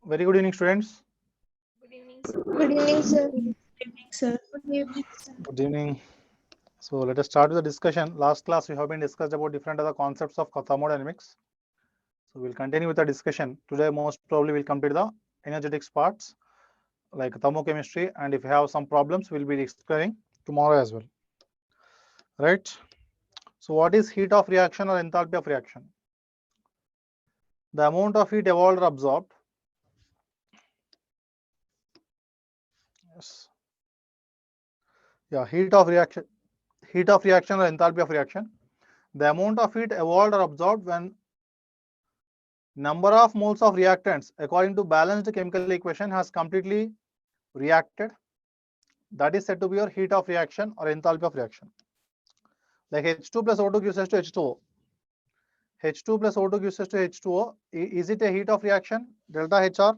Very good evening, students. Good evening, sir. Good evening, sir. Good evening, sir. Good evening, sir. Good evening. So let us start with the discussion. Last class we have been discussed about different other concepts of thermodynamics. So we'll continue with the discussion. Today most probably we'll complete the energetics parts like thermochemistry, and if you have some problems we'll be explaining tomorrow as well. Right? So what is heat of reaction or enthalpy of reaction? The amount of heat evolved or absorbed. Yes. Yeah, heat of reaction or enthalpy of reaction. The amount of heat evolved or absorbed when number of moles of reactants according to balanced chemical equation has completely reacted. That is said to be your heat of reaction or enthalpy of reaction. Like H2 plus O2 gives us to H2O. H2 plus O2 gives us to H2O. Is it a heat of reaction? Delta HR.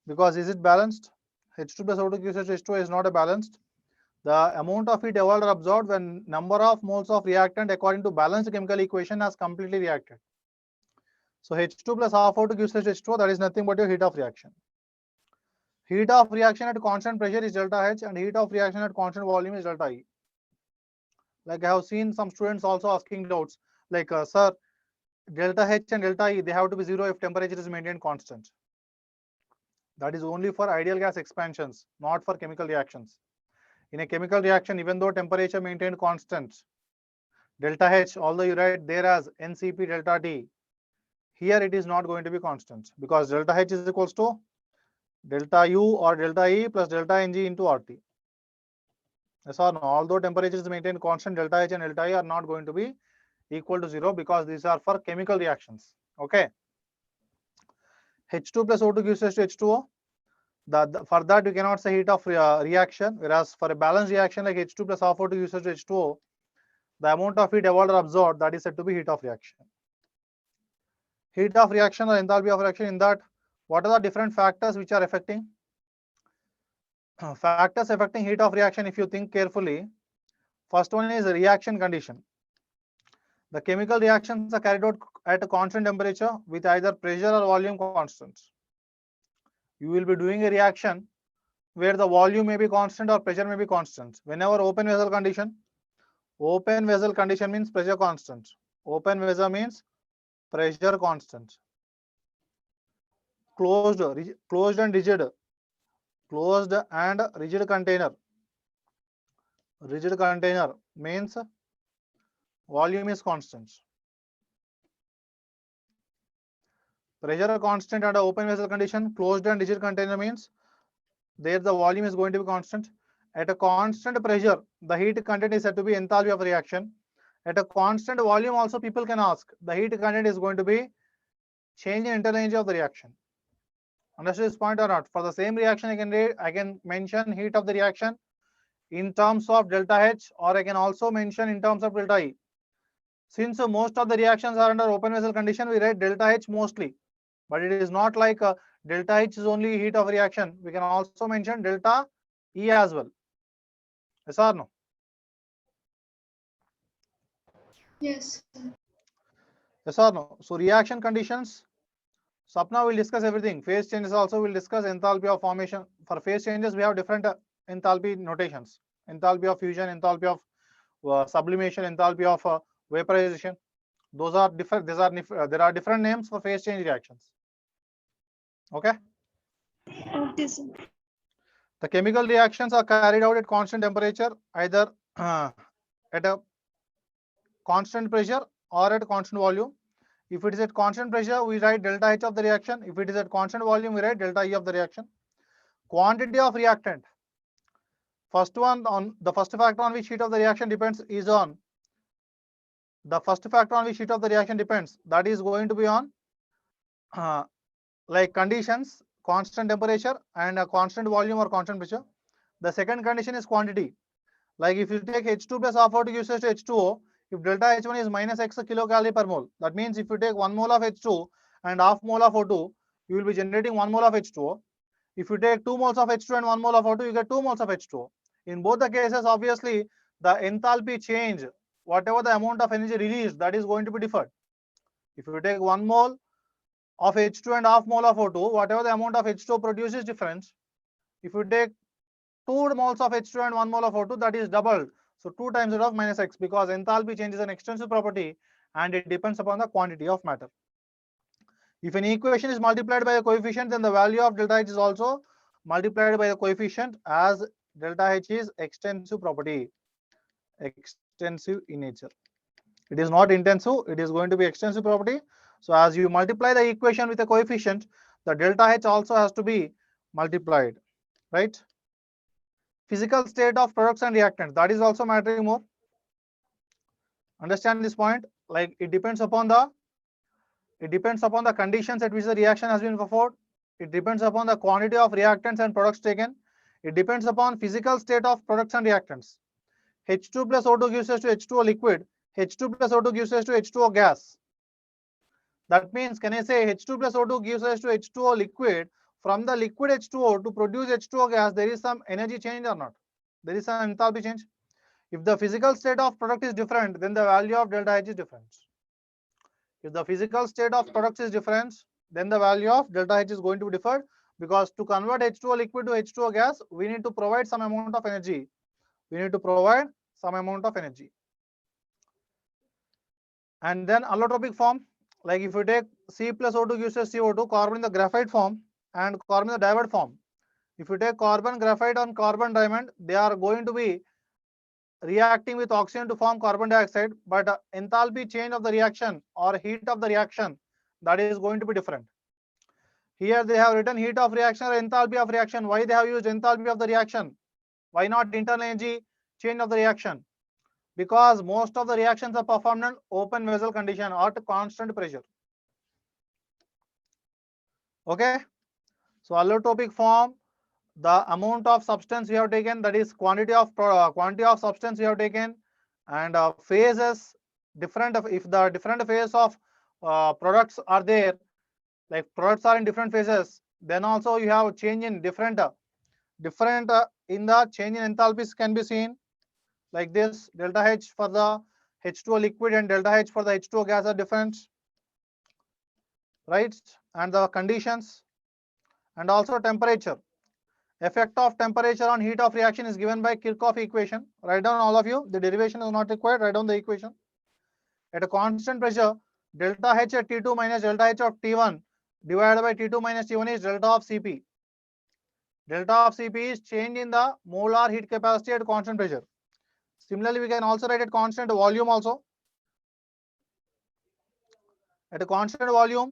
Because is it balanced? H2 plus O2 gives us to H2O is not a balanced. The amount of heat evolved or absorbed when number of moles of reactant according to balanced chemical equation has completely reacted. So H2 plus half O2 gives us H2O. That is nothing but your heat of reaction. Heat of reaction at constant pressure is delta H, and heat of reaction at constant volume is delta E. Like I have seen some students also asking doubts, like sir, delta H and delta E, they have to be 0 if temperature is maintained constant. That is only for ideal gas expansions, not for chemical reactions. In a chemical reaction, even though temperature maintained constant, delta H, although you write there as NCP delta T, here it is not going to be constant, because delta H is equals to delta U or delta E plus delta Ng into RT. Yes or no? Although temperature is maintained constant, delta H and delta E are not going to be equal to 0, because these are for chemical reactions. Okay. H2 plus O2 gives us to H2O. For that you cannot say heat of reaction, whereas for a balanced reaction like H2 plus half O2 gives us to H2O, the amount of heat evolved or absorbed, that is said to be heat of reaction. Heat of reaction or enthalpy of reaction, in that what are the different factors which are affecting? Factors affecting heat of reaction, if you think carefully, first one is reaction condition. The chemical reactions are carried out at a constant temperature with either pressure or volume constant. You will be doing a reaction where the volume may be constant or pressure may be constant. Whenever open vessel condition means pressure constant. Open vessel means pressure constant. Closed and rigid. Closed and rigid container. Rigid container means volume is constant. Pressure constant under open vessel condition. Closed and rigid container means there the volume is going to be constant. At a constant pressure, the heat content is said to be enthalpy of reaction. At a constant volume also people can ask, the heat content is going to be change in internal energy of the reaction. Understood this point or not? For the same reaction, I can mention heat of the reaction in terms of delta H, or I can also mention in terms of delta E. Since most of the reactions are under open vessel condition, we write delta H mostly. But it is not like delta H is only heat of reaction. We can also mention delta E as well. Yes or no? Yes. Yes or no? So reaction conditions. Sapna will discuss everything. Phase changes also will discuss enthalpy of formation. For phase changes, we have different enthalpy notations. Enthalpy of fusion, enthalpy of sublimation, enthalpy of vaporization. Those are different. There are different names for phase change reactions. Okay. Okay, sir. The chemical reactions are carried out at constant temperature, either at a constant pressure or at constant volume. If it is at constant pressure, we write delta H of the reaction. If it is at constant volume, we write delta E of the reaction. Quantity of reactant. First one, on the first factor on which heat of the reaction depends is on the first factor on which heat of the reaction depends. That is going to be on like conditions, constant temperature and a constant volume or constant pressure. The second condition is quantity. Like if you take H2 plus half O2 gives us to H2O, if delta H1 is minus X kilocalorie per mole, that means if you take 1 mole of H2 and half mole of O2, you will be generating 1 mole of H2O. If you take 2 moles of H2 and 1 mole of O2, you get 2 moles of H2O. In both the cases, obviously, the enthalpy change, whatever the amount of energy released, that is going to be differed. If you take 1 mole of H2 and half mole of O2, whatever the amount of H2 produced is different. If you take 2 moles of H2 and 1 mole of O2, that is doubled. So 2 times it of minus x, because enthalpy change is an extensive property and it depends upon the quantity of matter. If an equation is multiplied by a coefficient, then the value of delta H is also multiplied by the coefficient, as delta H is extensive property, extensive in nature. It is not intensive, it is going to be extensive property. So as you multiply the equation with a coefficient, the delta H also has to be multiplied, right? Physical state of products and reactants, that is also mattering more. Understand this point? Like it depends upon the conditions at which the reaction has been performed. It depends upon the quantity of reactants and products taken. It depends upon physical state of products and reactants. H2 plus O2 gives us to H2O liquid. H2 plus O2 gives us to H2O gas. That means, can I say H2 plus O2 gives us to H2O liquid? From the liquid H2O to produce H2O gas, there is some energy change or not? There is some enthalpy change. If the physical state of product is different, then the value of delta H is different. If the physical state of products is different, then the value of delta H is going to be different, because to convert H2O liquid to H2O gas, we need to provide some amount of energy. We need to provide some amount of energy. And then allotropic form, like if you take C plus O2 gives us CO2, carbon in the graphite form and carbon in the diamond form. If you take carbon graphite and carbon diamond, they are going to be reacting with oxygen to form carbon dioxide, but enthalpy change of the reaction or heat of the reaction, that is going to be different. Here they have written heat of reaction or enthalpy of reaction. Why they have used enthalpy of the reaction? Why not internal energy change of the reaction? Because most of the reactions are performed in open vessel condition or at constant pressure. Okay, so allotropic form, the amount of substance we have taken, that is quantity of substance we have taken, and phases different. If the different phase of products are there, like products are in different phases, then also you have change in different in the change in enthalpies can be seen like this. Delta H for the H2O liquid and delta H for the H2O gas are different, right? And the conditions and also temperature. Effect of temperature on heat of reaction is given by Kirchhoff equation. Write down all of you. The derivation is not required. Write down the equation. At a constant pressure, delta H at T2 minus delta H of T1 divided by T2 minus T1 is delta of Cp. Delta of Cp is change in the molar heat capacity at constant pressure. Similarly, we can also write at constant volume also. At a constant volume,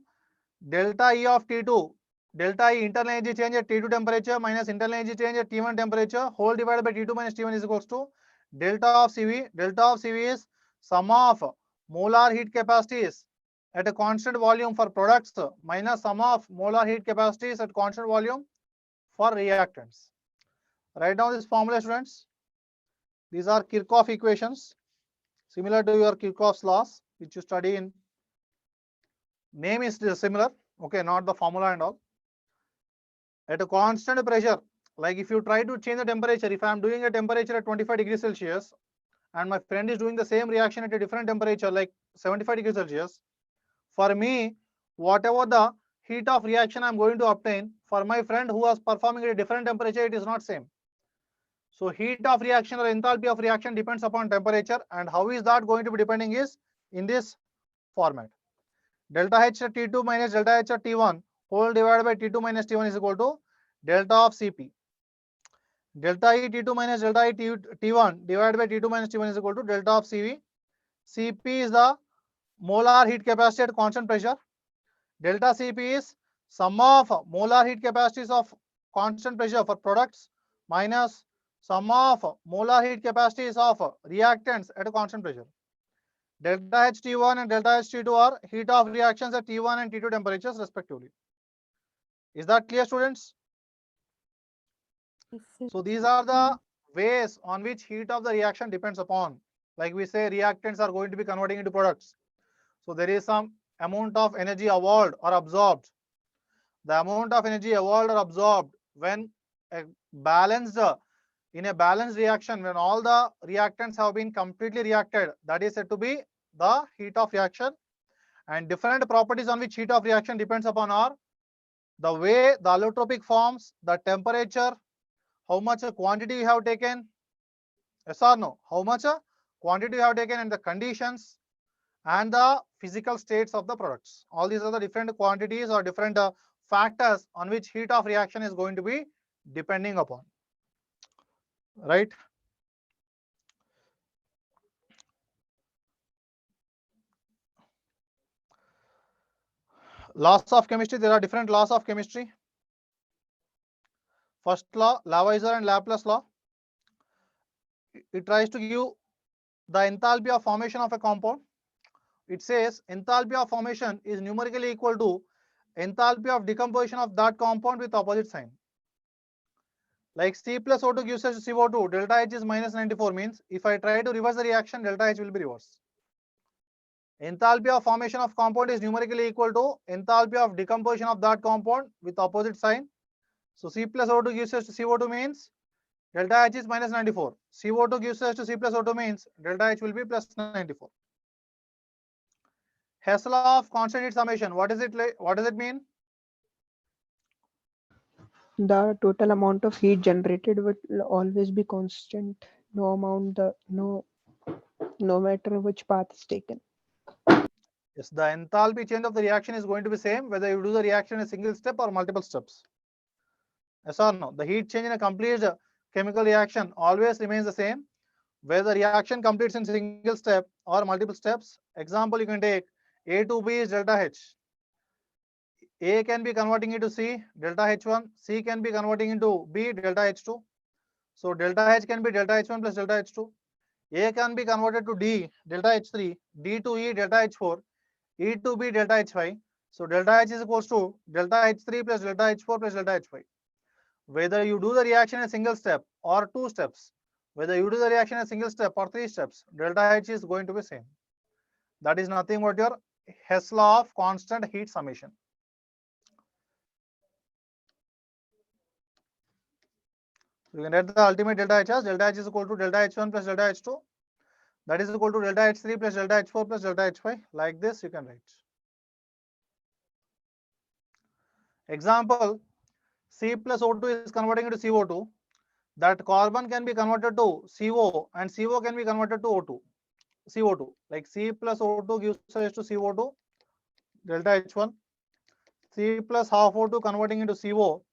delta E of T2, delta E internal energy change at T2 temperature minus internal energy change at T1 temperature whole divided by T2 minus T1 is equals to delta of Cv. Delta of Cv is sum of molar heat capacities at a constant volume for products minus sum of molar heat capacities at constant volume for reactants. Write down this formula, students. These are Kirchhoff equations, similar to your Kirchhoff's laws, which you study in. Name is similar, okay, not the formula and all. At a constant pressure, like if you try to change the temperature, if I am doing a temperature at 25 degrees Celsius and my friend is doing the same reaction at a different temperature like 75 degrees Celsius, for me, whatever the heat of reaction I am going to obtain, for my friend who was performing at a different temperature, it is not same. So heat of reaction or enthalpy of reaction depends upon temperature, and how is that going to be depending is in this format. Delta H at T2 minus delta H at T1 whole divided by T2 minus T1 is equal to delta of Cp. Delta E T2 minus delta E T1 divided by T2 minus T1 is equal to delta of Cv. Cp is the molar heat capacity at constant pressure. Delta Cp is sum of molar heat capacities of constant pressure for products minus sum of molar heat capacities of reactants at a constant pressure. Delta H T1 and delta H T2 are heat of reactions at T1 and T2 temperatures respectively. Is that clear, students? So these are the ways on which heat of the reaction depends upon. Like we say, reactants are going to be converting into products. So there is some amount of energy evolved or absorbed. The amount of energy evolved or absorbed when balanced in a balanced reaction, when all the reactants have been completely reacted, that is said to be the heat of reaction. And different properties on which heat of reaction depends upon are the way the allotropic forms, the temperature, how much quantity you have taken, yes or no, how much quantity you have taken, and the conditions and the physical states of the products. All these are the different quantities or different factors on which heat of reaction is going to be depending upon, right? Laws of chemistry, there are different laws of chemistry. First law, Lavoisier and Laplace law. It tries to give the enthalpy of formation of a compound. It says enthalpy of formation is numerically equal to enthalpy of decomposition of that compound with opposite sign. Like C plus O2 gives us CO2, delta H is minus 94, means if I try to reverse the reaction, delta H will be reversed. Enthalpy of formation of compound is numerically equal to enthalpy of decomposition of that compound with opposite sign. So C plus O2 gives us to CO2 means delta H is minus 94. CO2 gives us to C plus O2 means delta H will be plus 94. Hess law of constant heat summation. What is it like? What does it mean? The total amount of heat generated will always be constant, no matter which path is taken. Yes, the enthalpy change of the reaction is going to be same whether you do the reaction in a single step or multiple steps. Yes or no? The heat change in a complete chemical reaction always remains the same whether the reaction completes in single step or multiple steps. Example, you can take A to B is delta H. A can be converting into C, delta H1. C can be converting into B, delta H2. So delta H can be delta H1 plus delta H2. A can be converted to D, delta H3. D to E, delta H4. E to B, delta H5. So delta H is equals to delta H3 plus delta H4 plus delta H5. Whether you do the reaction in a single step or two steps, whether you do the reaction in a single step or three steps, delta H is going to be same. That is nothing but your Hess law of constant heat summation. You can write the ultimate delta H as delta H is equal to delta H1 plus delta H2. That is equal to delta H3 plus delta H4 plus delta H5. Like this, you can write. Example, C plus O2 is converting into CO2. That carbon can be converted to CO and CO can be converted to O2. CO2. Like C plus O2 gives us to CO2, delta H1. C plus half O2 converting into CO.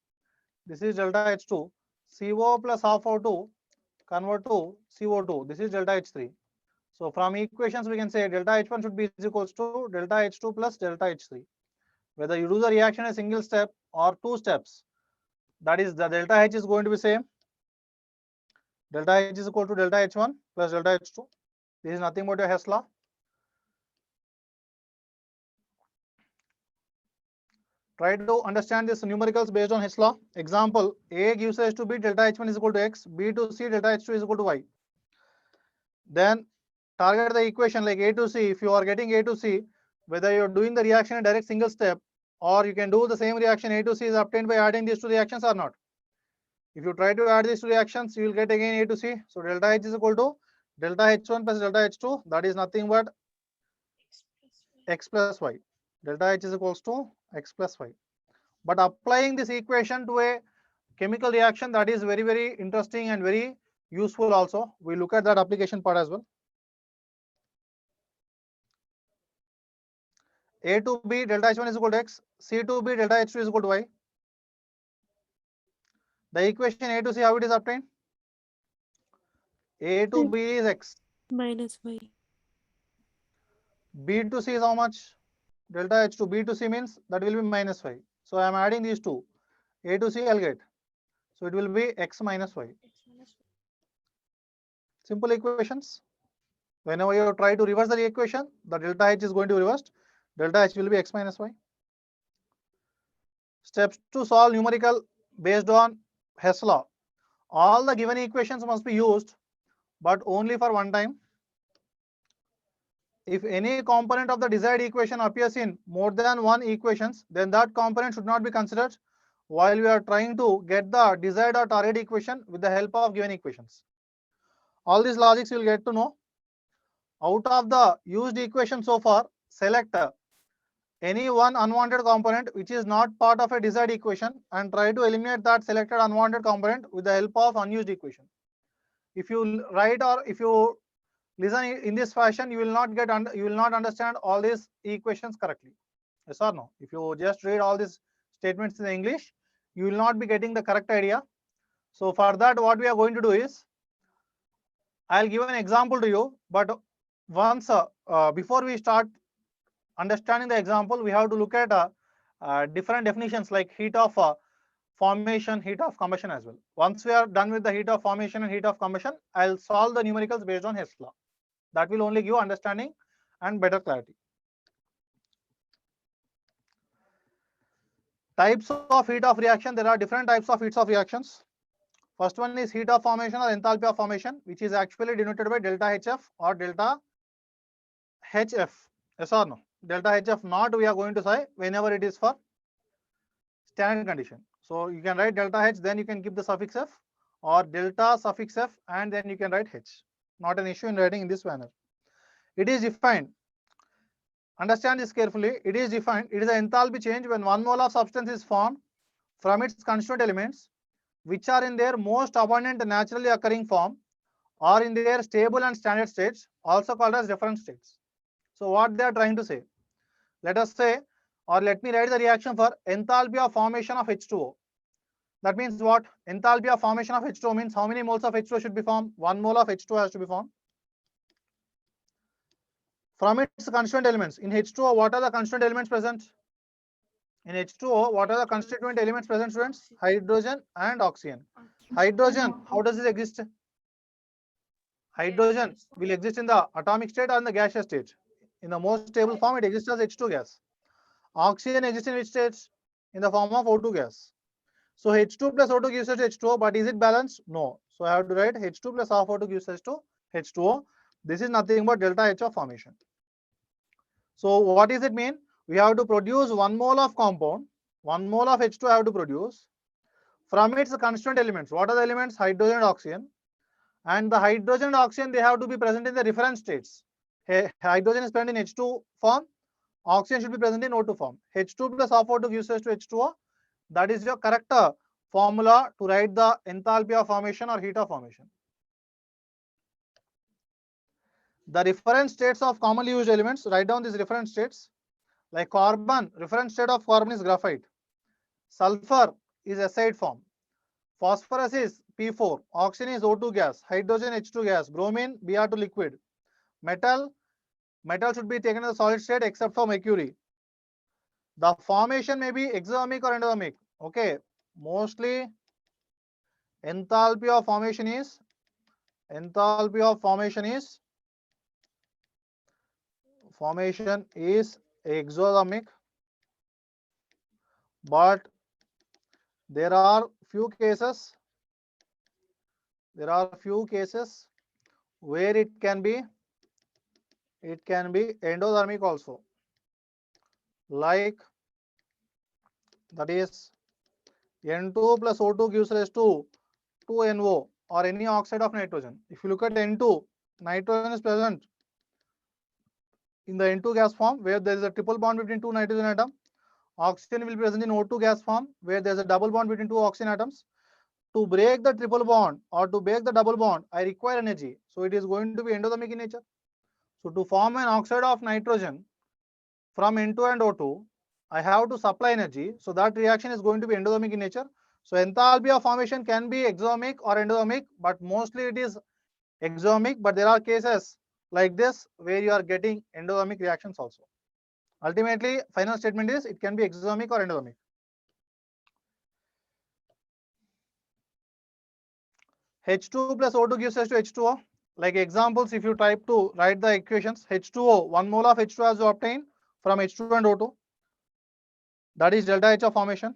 This is delta H2. CO plus half O2 convert to CO2. This is delta H3. So from equations we can say delta H1 should be equals to delta H2 plus delta H3. Whether you do the reaction in a single step or two steps, that is the delta H is going to be same. Delta H is equal to delta H1 plus delta H2. This is nothing but your Hess law. Try to understand this numericals based on Hess law. Example, A gives us to B, delta H1 is equal to X, B to C, delta H2 is equal to Y. Then target the equation like A to C. If you are getting A to C, whether you're doing the reaction in direct single step or you can do the same reaction A to C is obtained by adding these two reactions or not. If you try to add these two reactions, you will get again A to C. So delta H is equal to delta H1 plus delta H2. That is nothing but X plus Y. Delta H is equals to X plus Y. But applying this equation to a chemical reaction, that is very, very interesting and very useful also. We look at that application part as well. A to B, delta H1 is equal to X. C to B, delta H2 is equal to Y. The equation A to C, how it is obtained? A to B is X. minus y. B to C is how much? Delta H to B to C means that will be minus Y. So I am adding these two. A to C I'll get. So it will be X minus Y. Simple equations. Whenever you try to reverse the equation, the delta H is going to be reversed. Delta H will be X minus Y. Steps to solve numerical based on Hess law. All the given equations must be used, but only for one time. If any component of the desired equation appears in more than one equations, then that component should not be considered while we are trying to get the desired or target equation with the help of given equations. All these logics you will get to know. Out of the used equation so far, select any one unwanted component which is not part of a desired equation and try to eliminate that selected unwanted component with the help of unused equation. If you write or if you listen in this fashion, you will not you will not understand all these equations correctly. Yes or no? If you just read all these statements in English, you will not be getting the correct idea. So for that, what we are going to do is, I'll give an example to you. But once before we start understanding the example, we have to look at different definitions like heat of formation, heat of combustion as well. Once we are done with the heat of formation and heat of combustion, I'll solve the numericals based on Hess law. That will only give understanding and better clarity. Types of heat of reaction. There are different types of heats of reactions. First one is heat of formation or enthalpy of formation, which is actually denoted by delta HF or delta HF. Yes or no? Delta HF not we are going to say whenever it is for standard condition. So you can write delta H, then you can keep the suffix F, or delta suffix F, and then you can write H. Not an issue in writing in this manner. It is defined. Understand this carefully. It is defined. It is an enthalpy change when 1 mole of substance is formed from its constituent elements, which are in their most abundant naturally occurring form, or in their stable and standard states, also called as reference states. So what they are trying to say? Let us say, or let me write the reaction for enthalpy of formation of H2O. That means what? Enthalpy of formation of H2O means how many moles of H2O should be formed? 1 mole of H2O has to be formed from its constituent elements. In H2O, what are the constituent elements present? In H2O, what are the constituent elements present, students? Hydrogen and oxygen. Hydrogen, how does it exist? Hydrogen will exist in the atomic state or in the gaseous state. In the most stable form, it exists as H2 gas. Oxygen exists in which states? In the form of O2 gas. So H2 plus O2 gives us H2O, but is it balanced? No. So I have to write H2 plus half O2 gives us to H2O. This is nothing but delta H of formation. So what does it mean? We have to produce 1 mole of compound, 1 mole of H2 I have to produce from its constituent elements. What are the elements? Hydrogen and oxygen. And the hydrogen and oxygen, they have to be present in the reference states. Hydrogen is present in H2 form, oxygen should be present in O2 form. H2 plus half O2 gives us to H2O. That is your correct formula to write the enthalpy of formation or heat of formation. The reference states of commonly used elements, write down these reference states. Like carbon, reference state of carbon is graphite. Sulfur is acid form. Phosphorus is P4. Oxygen is O2 gas. Hydrogen H2 gas. Bromine Br2 liquid. Metal should be taken as a solid state except for mercury. The formation may be exothermic or endothermic. Okay, mostly enthalpy of formation is exothermic, but there are few cases where it can be endothermic also, like that is N2 plus O2 gives rise to 2NO or any oxide of nitrogen. If you look at N2, nitrogen is present in the N2 gas form where there is a triple bond between two nitrogen atoms. Oxygen will be present in O2 gas form where there is a double bond between two oxygen atoms. To break the triple bond or to break the double bond, I require energy. So it is going to be endothermic in nature. So to form an oxide of nitrogen from N2 and O2, I have to supply energy. So that reaction is going to be endothermic in nature. So enthalpy of formation can be exothermic or endothermic, but mostly it is exothermic. But there are cases like this where you are getting endothermic reactions also. Ultimately, final statement is it can be exothermic or endothermic. H2 plus O2 gives us to H2O. Like examples, if you type to write the equations, H2O, 1 mole of H2 has to obtain from H2 and O2. That is delta H of formation.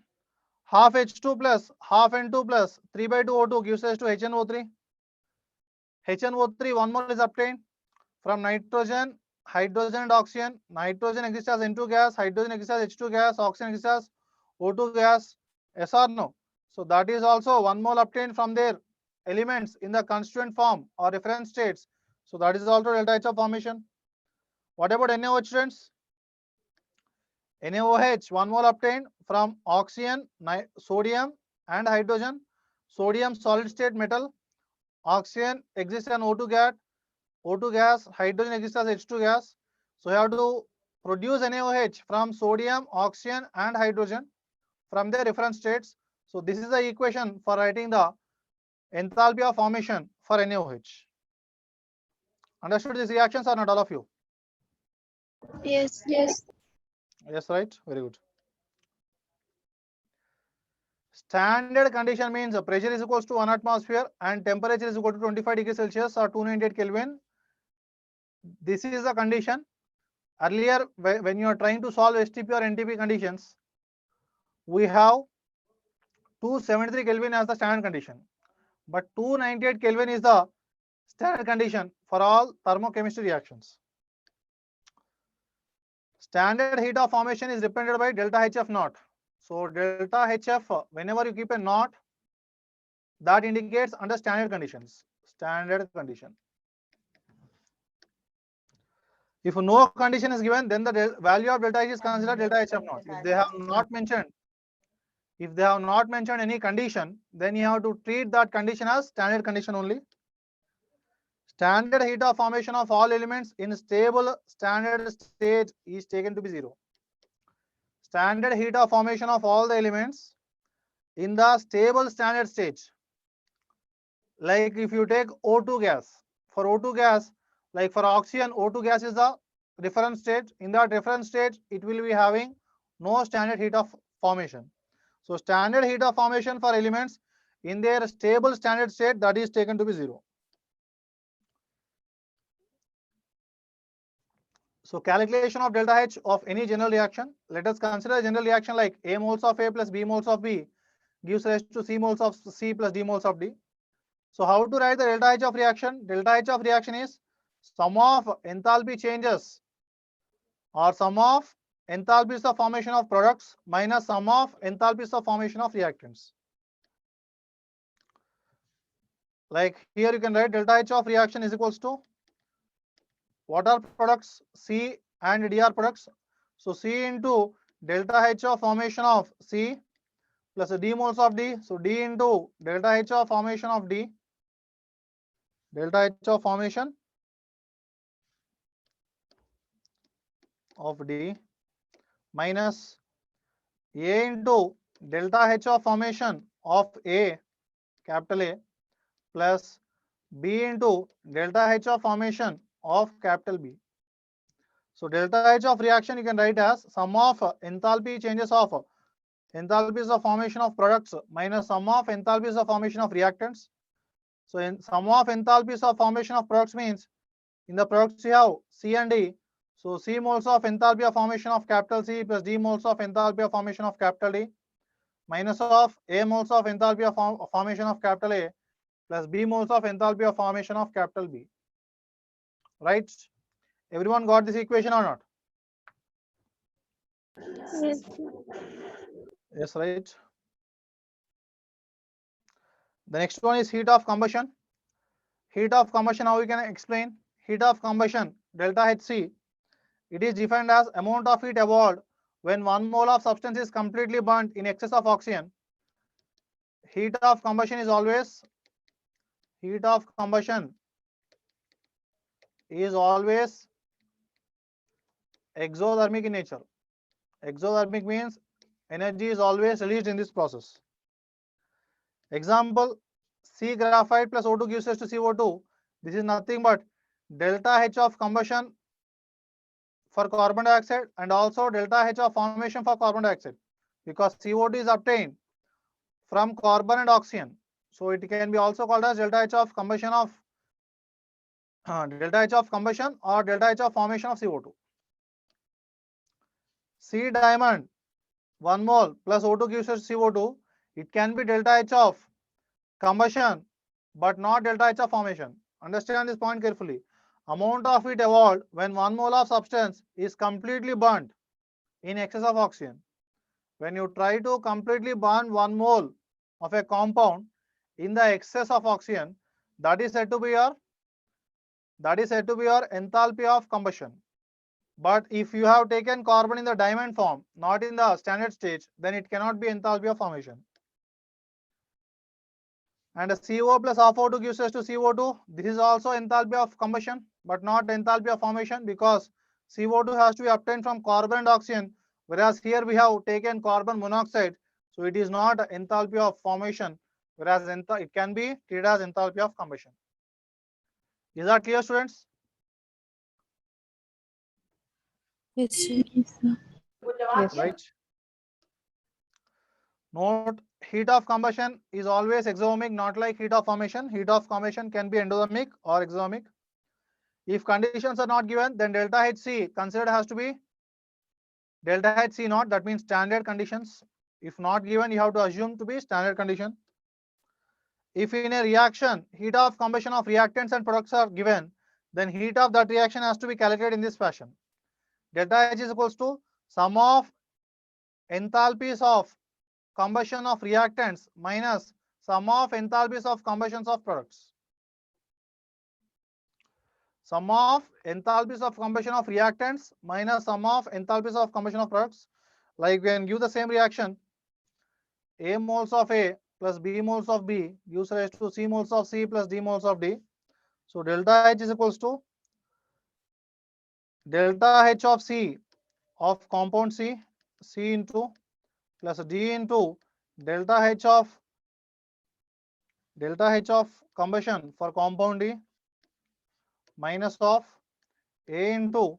Half H2 plus half N2 plus 3 by 2 O2 gives us to HNO3. HNO3, 1 mole is obtained from nitrogen, hydrogen and oxygen. Nitrogen exists as N2 gas, hydrogen exists as H2 gas, oxygen exists as O2 gas. Yes or no? So that is also 1 mole obtained from their elements in the constituent form or reference states. So that is also delta H of formation. What about NaOH, students? NaOH, 1 mole obtained from oxygen, sodium and hydrogen. Sodium solid state metal. Oxygen exists as O2 gas, hydrogen exists as H2 gas. So you have to produce NaOH from sodium, oxygen and hydrogen from their reference states. So this is the equation for writing the enthalpy of formation for NaOH. Understood these reactions or not, all of you? Yes. Yes. Yes, right? Very good. Standard condition means pressure is equals to 1 atmosphere and temperature is equal to 25 degrees Celsius or 298 Kelvin. This is the condition. Earlier, when you are trying to solve STP or NTP conditions, we have 273 Kelvin as the standard condition. But 298 Kelvin is the standard condition for all thermochemistry reactions. Standard heat of formation is depended by delta HF naught. So delta HF, whenever you keep a naught, that indicates under standard conditions. Standard condition. If no condition is given, then the value of delta H is considered delta HF naught. If they have not mentioned any condition, then you have to treat that condition as standard condition only. Standard heat of formation of all elements in stable standard state is taken to be 0. Standard heat of formation of all the elements in the stable standard state. Like if you take O2 gas, for O2 gas, like for oxygen, O2 gas is the reference state. In that reference state, it will be having no standard heat of formation. So standard heat of formation for elements in their stable standard state, that is taken to be 0. So calculation of delta H of any general reaction. Let us consider a general reaction like A moles of A plus B moles of B gives rise to C moles of C plus D moles of D. So how to write the delta H of reaction? Delta H of reaction is sum of enthalpy changes or sum of enthalpies of formation of products minus sum of enthalpies of formation of reactants. Like here you can write delta H of reaction is equals to what are products? C and D are products. So C into delta H of formation of C plus D moles of D. So D into delta H of formation of D. Delta H of formation of D minus A into delta H of formation of A, capital A, plus B into delta H of formation of capital B. So delta H of reaction you can write as sum of enthalpy changes of enthalpies of formation of products minus sum of enthalpies of formation of reactants. So in sum of enthalpies of formation of products means in the products you have C and D. So C moles of enthalpy of formation of capital C plus D moles of enthalpy of formation of capital D minus of A moles of enthalpy of formation of capital A plus B moles of enthalpy of formation of capital B. Right? Everyone got this equation or not? Yes. Yes, right. The next one is heat of combustion. Heat of combustion, how we can explain? Heat of combustion, delta Hc, it is defined as amount of heat evolved when 1 mole of substance is completely burnt in excess of oxygen. Heat of combustion is always exothermic in nature. Exothermic means energy is always released in this process. Example, C graphite plus O2 gives us to CO2. This is nothing but delta H of combustion for carbon dioxide and also delta H of formation for carbon dioxide, because CO2 is obtained from carbon and oxygen. So it can be also called as delta H of combustion or delta H of formation of CO2. C diamond 1 mole plus O2 gives us CO2. It can be delta H of combustion but not delta H of formation. Understand this point carefully. Amount of heat evolved when 1 mole of substance is completely burnt in excess of oxygen. When you try to completely burn 1 mole of a compound in the excess of oxygen, that is said to be your enthalpy of combustion. But if you have taken carbon in the diamond form, not in the standard stage, then it cannot be enthalpy of formation. And a CO plus R42 gives us to CO2. This is also enthalpy of combustion, but not enthalpy of formation, because CO2 has to be obtained from carbon and oxygen, whereas here we have taken carbon monoxide, so it is not enthalpy of formation, whereas it can be treated as enthalpy of combustion. Is that clear, students? Yes, sir. Yes, sir. Yes. Right. Note, heat of combustion is always exothermic, not like heat of formation. Heat of combustion can be endothermic or exothermic. If conditions are not given, then delta Hc considered has to be delta Hc naught, that means standard conditions. If not given, you have to assume to be standard condition. If in a reaction, heat of combustion of reactants and products are given, then heat of that reaction has to be calculated in this fashion. Delta H is equals to sum of enthalpies of combustion of reactants minus sum of enthalpies of combustions of products. Sum of enthalpies of combustion of reactants minus sum of enthalpies of combustion of products. Like when give the same reaction, A moles of A plus B moles of B gives rise to C moles of C plus D moles of D. So delta H is equals to delta H of C of compound C, C into plus D into delta H of combustion for compound D minus of A into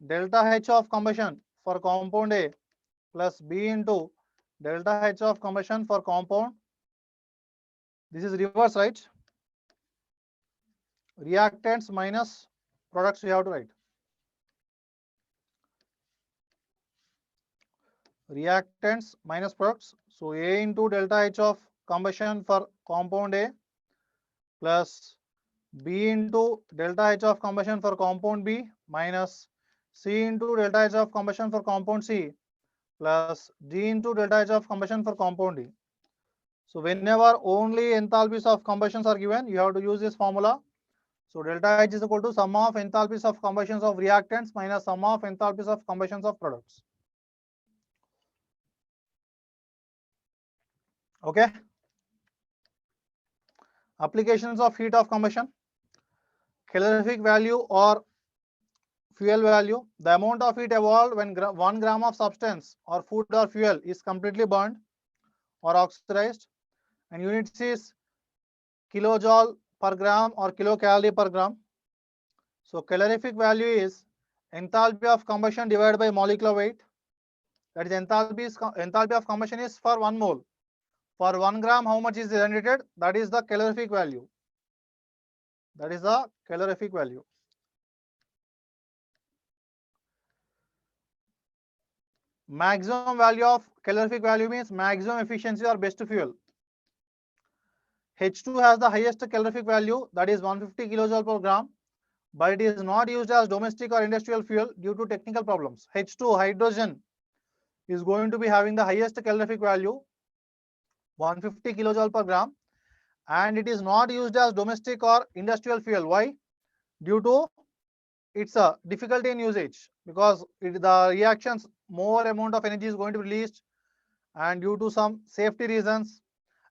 delta H of combustion for compound A plus B into delta H of combustion for compound. This is reverse, right? Reactants minus products we have to write. Reactants minus products. So A into delta H of combustion for compound A plus B into delta H of combustion for compound B minus C into delta H of combustion for compound C plus D into delta H of combustion for compound D. So whenever only enthalpies of combustions are given, you have to use this formula. So delta H is equal to sum of enthalpies of combustions of reactants minus sum of enthalpies of combustions of products. Okay. Applications of heat of combustion. Calorific value or fuel value. The amount of heat evolved when 1 gram of substance or food or fuel is completely burned or oxidized, and units is kilojoule per gram or kilocalorie per gram. So calorific value is enthalpy of combustion divided by molecular weight. That is enthalpy of combustion is for 1 mole. For 1 gram, how much is generated? That is the calorific value. That is the calorific value. Maximum value of calorific value means maximum efficiency or best fuel. H2 has the highest calorific value, that is 150 kilojoule per gram, but it is not used as domestic or industrial fuel due to technical problems. H2 hydrogen is going to be having the highest calorific value, 150 kilojoule per gram, and it is not used as domestic or industrial fuel. Why? Due to its difficulty in usage, because the reactions more amount of energy is going to be released, and due to some safety reasons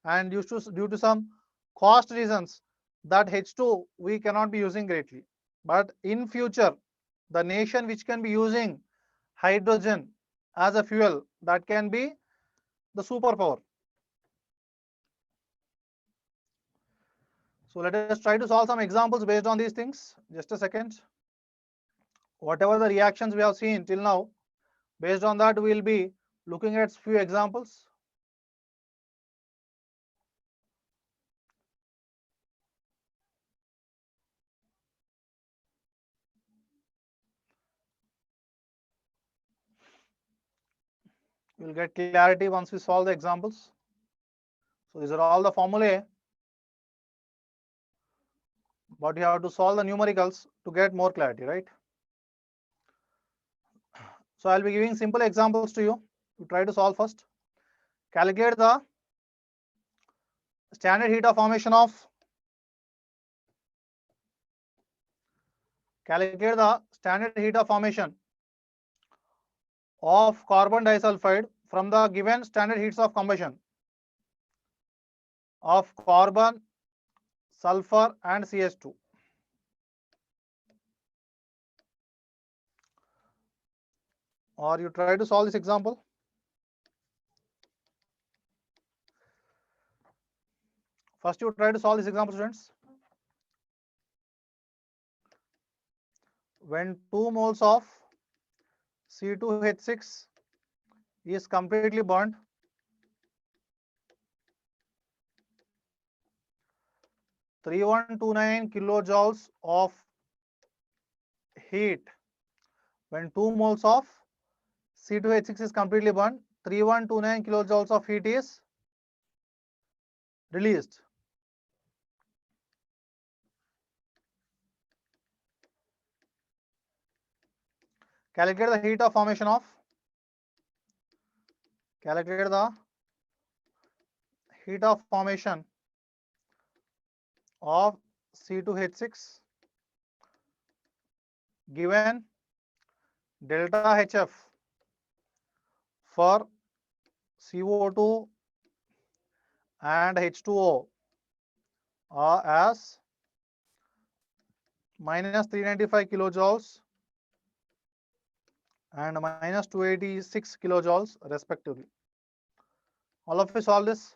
and due to some cost reasons, that H2 we cannot be using greatly. But in future, the nation which can be using hydrogen as a fuel, that can be the superpower. So let us try to solve some examples based on these things. Just a second. Whatever the reactions we have seen till now, based on that we will be looking at few examples. We will get clarity once we solve the examples. So these are all the formulae, but you have to solve the numericals to get more clarity, right? So I'll be giving simple examples to you. You try to solve first. Calculate the standard heat of formation of formation of carbon disulfide from the given standard heats of combustion of carbon, sulfur and CH2. Or you try to solve this example. First you try to solve this example, students. When 2 moles of C2H6 is completely burned, 3129 kilojoules of heat. When 2 moles of C2H6 is completely burned, 3129 kilojoules of heat is released. Calculate the heat of formation of of C2H6 given delta HF for CO2 and H2O as minus 395 kilojoules and minus 286 kilojoules respectively. All of you solve this.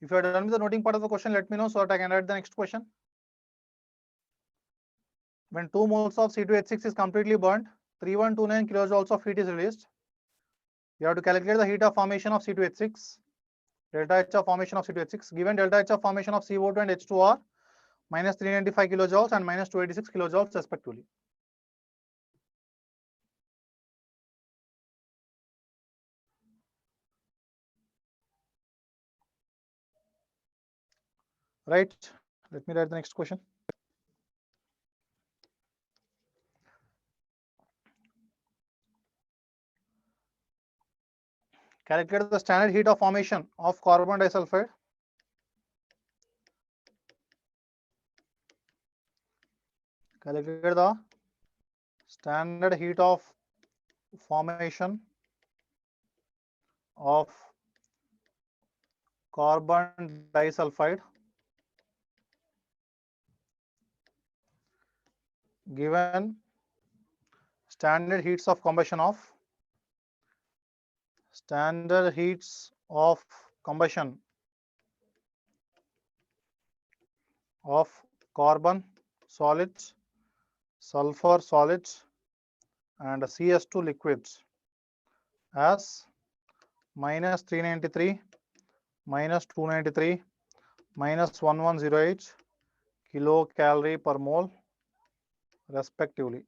If you are done with the noting part of the question, let me know so that I can write the next question. When 2 moles of C2H6 is completely burned, 3129 kilojoules of heat is released. You have to calculate the heat of formation of C2H6, delta H of formation of C2H6. Given delta H of formation of CO2 and H2 are minus 395 kilojoules and minus 286 kilojoules respectively. Right. Let me write the next question. Calculate the standard heat of formation of carbon disulfide. Calculate the standard heat of formation of carbon disulfide given standard heats of combustion of carbon solids, sulfur solids and CS2 liquids as minus 393, minus 293, minus 1108 kilocalorie per mole respectively.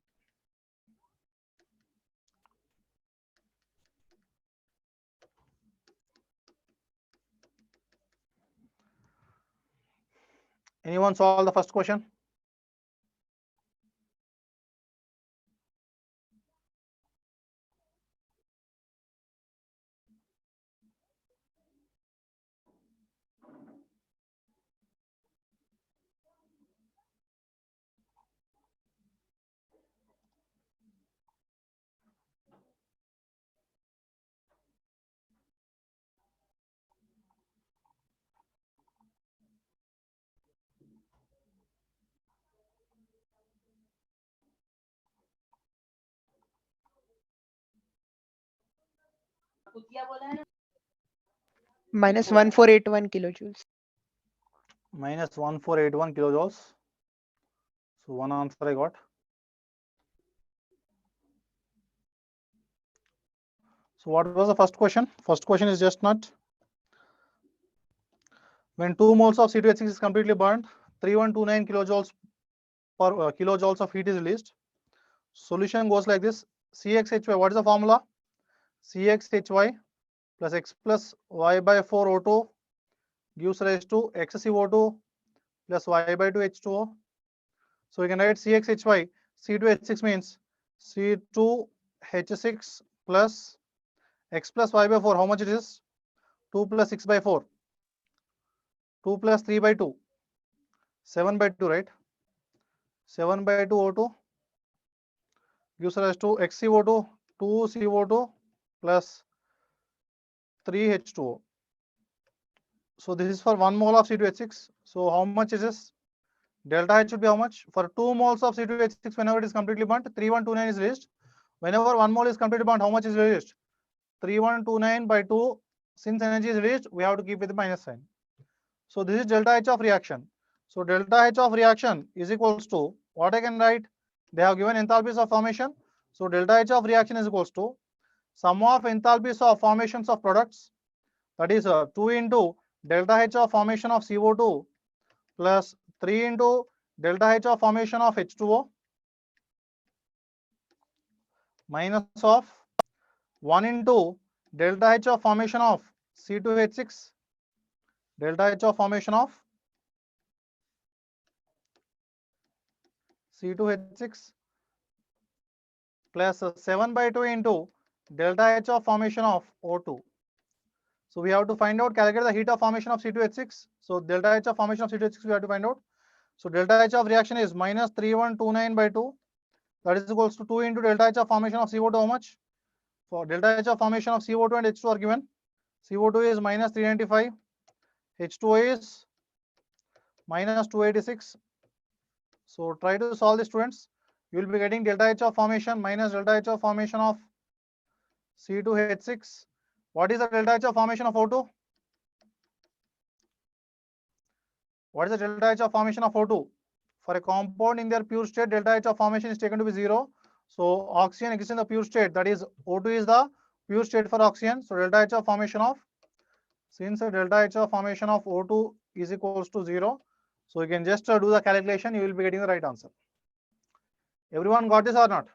Anyone solve the first question? Minus 1481 kilojoules. Minus 1481 kilojoules. So one answer I got. So what was the first question? First question is just not. When 2 moles of C2H6 is completely burned, 3129 kilojoules of heat is released. Solution goes like this. CXHY, what is the formula? CXHY plus x plus y by 4 O2 gives rise to XCO2 plus y by 2 H2O. So we can write CXHY. C2H6 means C2H6 plus x plus y by 4. How much it is? 2 plus 6 by 4. 2 plus 3 by 2. 7 by 2, right? 7 by 2 O2 gives rise to XCO2, 2CO2 plus 3H2O. So this is for 1 mole of C2H6. So how much is this? Delta H should be how much? For 2 moles of C2H6, whenever it is completely burnt, 3129 is released. Whenever 1 mole is completely burnt, how much is released? 3129 by 2. Since energy is released, we have to keep with the minus sign. So this is delta H of reaction. So delta H of reaction is equals to, what I can write? They have given enthalpies of formation. So delta H of reaction is equals to sum of enthalpies of formations of products, that is 2 into delta H of formation of CO2 plus 3 into delta H of formation of H2O minus of 1 into delta H of formation of C2H6, delta H of formation of C2H6 plus 7 by 2 into delta H of formation of O2. So we have to find out, calculate the heat of formation of C2H6. So delta H of formation of C2H6 we have to find out. So delta H of reaction is minus 3129 by 2. That is equals to 2 into delta H of formation of CO2. How much? For delta H of formation of CO2 and H2 are given. CO2 is minus 395. H2O is minus 286. So try to solve this, students. You will be getting delta H of formation minus delta H of formation of C2H6. What is the delta H of formation of O2? What is the delta H of formation of O2? For a compound in their pure state, delta H of formation is taken to be 0. So oxygen exists in the pure state, that is O2 is the pure state for oxygen. So delta H of formation of, since the delta H of formation of O2 is equals to 0, so you can just do the calculation, you will be getting the right answer. Everyone got this or not?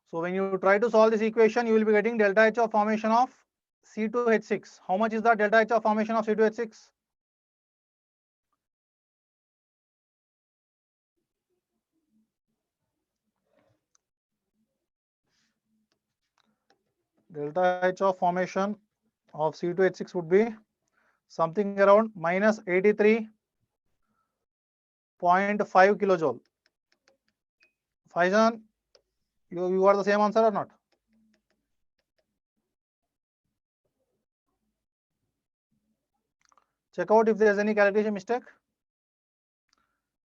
So when you try to solve this equation, you will be getting delta H of formation of C2H6. How much is the delta H of formation of C2H6? Delta H of formation of C2H6 would be something around minus 83.5 kilojoule. Faizan, you got the same answer or not? Check out if there is any calculation mistake.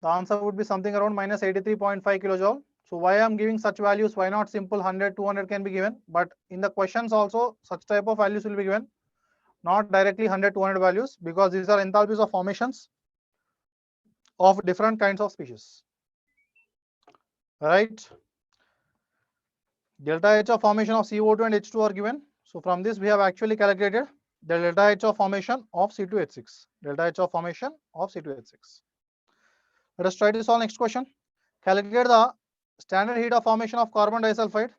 The answer would be something around minus 83.5 kilojoule. So why I am giving such values? Why not simple 100, 200 can be given? But in the questions also such type of values will be given. Not directly 100, 200 values, because these are enthalpies of formations of different kinds of species. Right? Delta H of formation of CO2 and H2 are given. So from this we have actually calculated the delta H of formation of C2H6. Delta H of formation of C2H6. Let us try to solve next question. Calculate the standard heat of formation of carbon disulfide.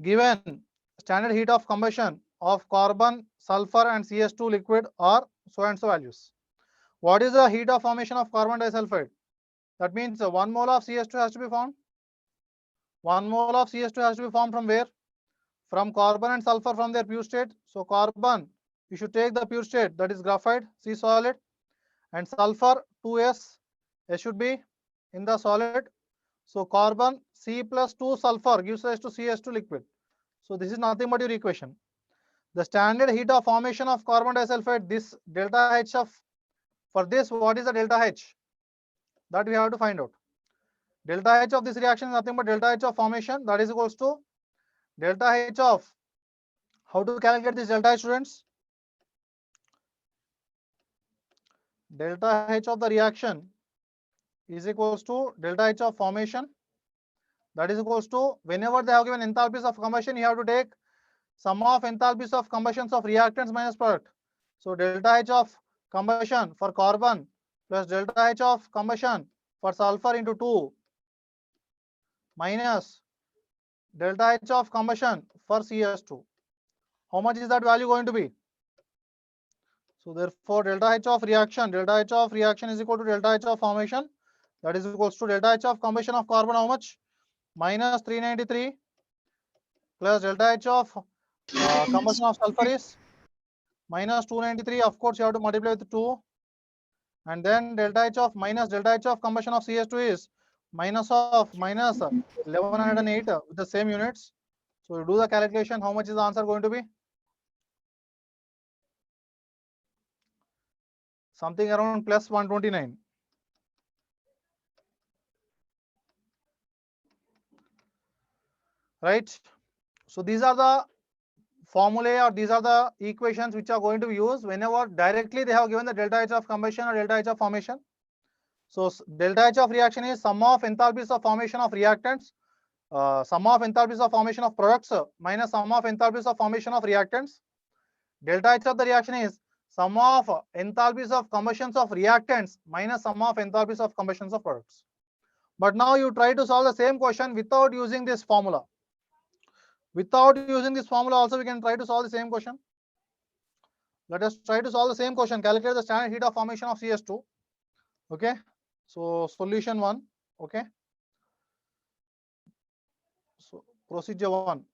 Given standard heat of combustion of carbon, sulfur and CS2 liquid are so and so values. What is the heat of formation of carbon disulfide? That means 1 mole of CS2 has to be formed. 1 mole of CS2 has to be formed from where? From carbon and sulfur from their pure state. So carbon, you should take the pure state, that is graphite, C solid, and sulfur 2S, S should be in the solid. So carbon C plus 2 sulfur gives rise to CS2 liquid. So this is nothing but your equation. The standard heat of formation of carbon disulfide, this delta H of, for this, what is the delta H? That we have to find out. Delta H of this reaction is nothing but delta H of formation, that is equals to delta H of, how to calculate this delta H, students? Delta H of the reaction is equals to delta H of formation, that is equals to, whenever they have given enthalpies of combustion, you have to take sum of enthalpies of combustions of reactants minus product. So delta H of combustion for carbon plus delta H of combustion for sulfur into 2 minus delta H of combustion for CS2. How much is that value going to be? So therefore, delta H of reaction is equal to delta H of formation. That is equals to delta H of combustion of carbon. How much? Minus 393 plus delta H of combustion of sulfur is minus 293. Of course, you have to multiply with 2. And then delta H of combustion of CS2 is minus 1108 with the same units. So you do the calculation. How much is the answer going to be? Something around plus 129. Right? So these are the formulae, or these are the equations which are going to be used whenever directly they have given the delta H of combustion or delta H of formation. So delta H of reaction is sum of enthalpies of formation of reactants, sum of enthalpies of formation of products minus sum of enthalpies of formation of reactants. Delta H of the reaction is sum of enthalpies of combustions of reactants minus sum of enthalpies of combustions of products. But now you try to solve the same question without using this formula. Without using this formula also we can try to solve the same question. Let us try to solve the same question. Calculate the standard heat of formation of CS2. Okay. So solution 1. Okay. So procedure 1.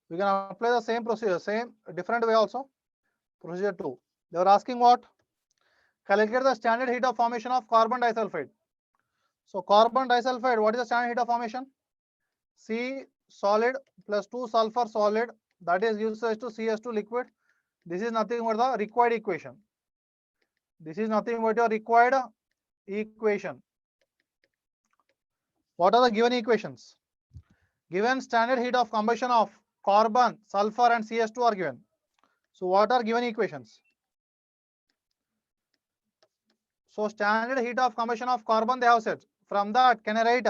We can apply the same procedure, same different way also. Procedure 2. They were asking what? Calculate the standard heat of formation of carbon disulfide. So carbon disulfide, what is the standard heat of formation? C solid plus 2 sulfur solid, that is gives us to CS2 liquid. This is nothing but the required equation. This is nothing but your required equation. What are the given equations? Given standard heat of combustion of carbon, sulfur and CS2 are given. So what are given equations? So standard heat of combustion of carbon they have said. From that, can I write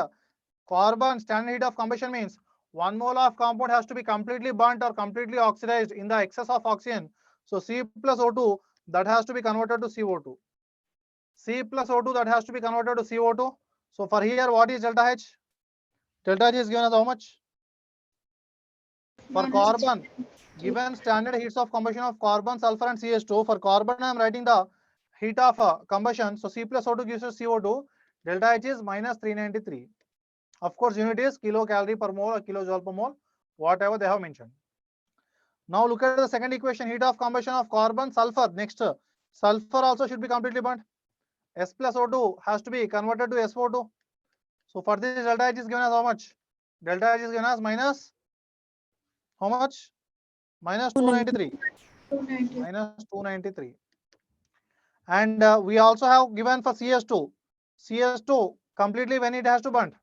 carbon standard heat of combustion means 1 mole of compound has to be completely burnt or completely oxidized in the excess of oxygen. So C plus O2 that has to be converted to CO2. C plus O2 that has to be converted to CO2. So for here, what is delta H? Delta H is given as how much? For carbon, given standard heats of combustion of carbon, sulfur and CH2. For carbon, I am writing the heat of combustion. So C plus O2 gives us CO2. Delta H is minus 393. Of course, unit is kilocalorie per mole or kilojoule per mole, whatever they have mentioned. Now look at the second equation, heat of combustion of carbon, sulfur. Next, sulfur also should be completely burnt. S plus O2 has to be converted to SO2. So for this, delta H is given as how much? Delta H is given as minus how much? Minus 293. 290. Minus 293. And we also have given for CS2. CS2 completely when it has to burn.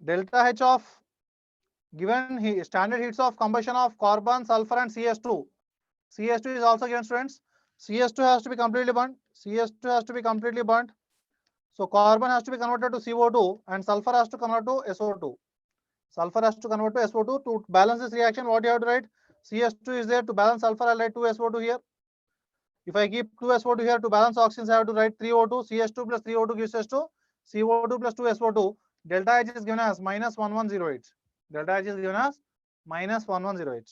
Delta H of given standard heats of combustion of carbon, sulfur and CS2. CS2 is also given, students. CS2 has to be completely burnt. CS2 has to be completely burnt. So carbon has to be converted to CO2 and sulfur has to convert to SO2. Sulfur has to convert to SO2. To balance this reaction, what you have to write? CS2 is there. To balance sulfur, I'll write 2 SO2 here. If I keep 2 SO2 here, to balance oxygens, I have to write 3 O2. CS2 plus 3 O2 gives us to CO2 plus 2 SO2. Delta H is given as minus 1108. Delta H is given as minus 1108.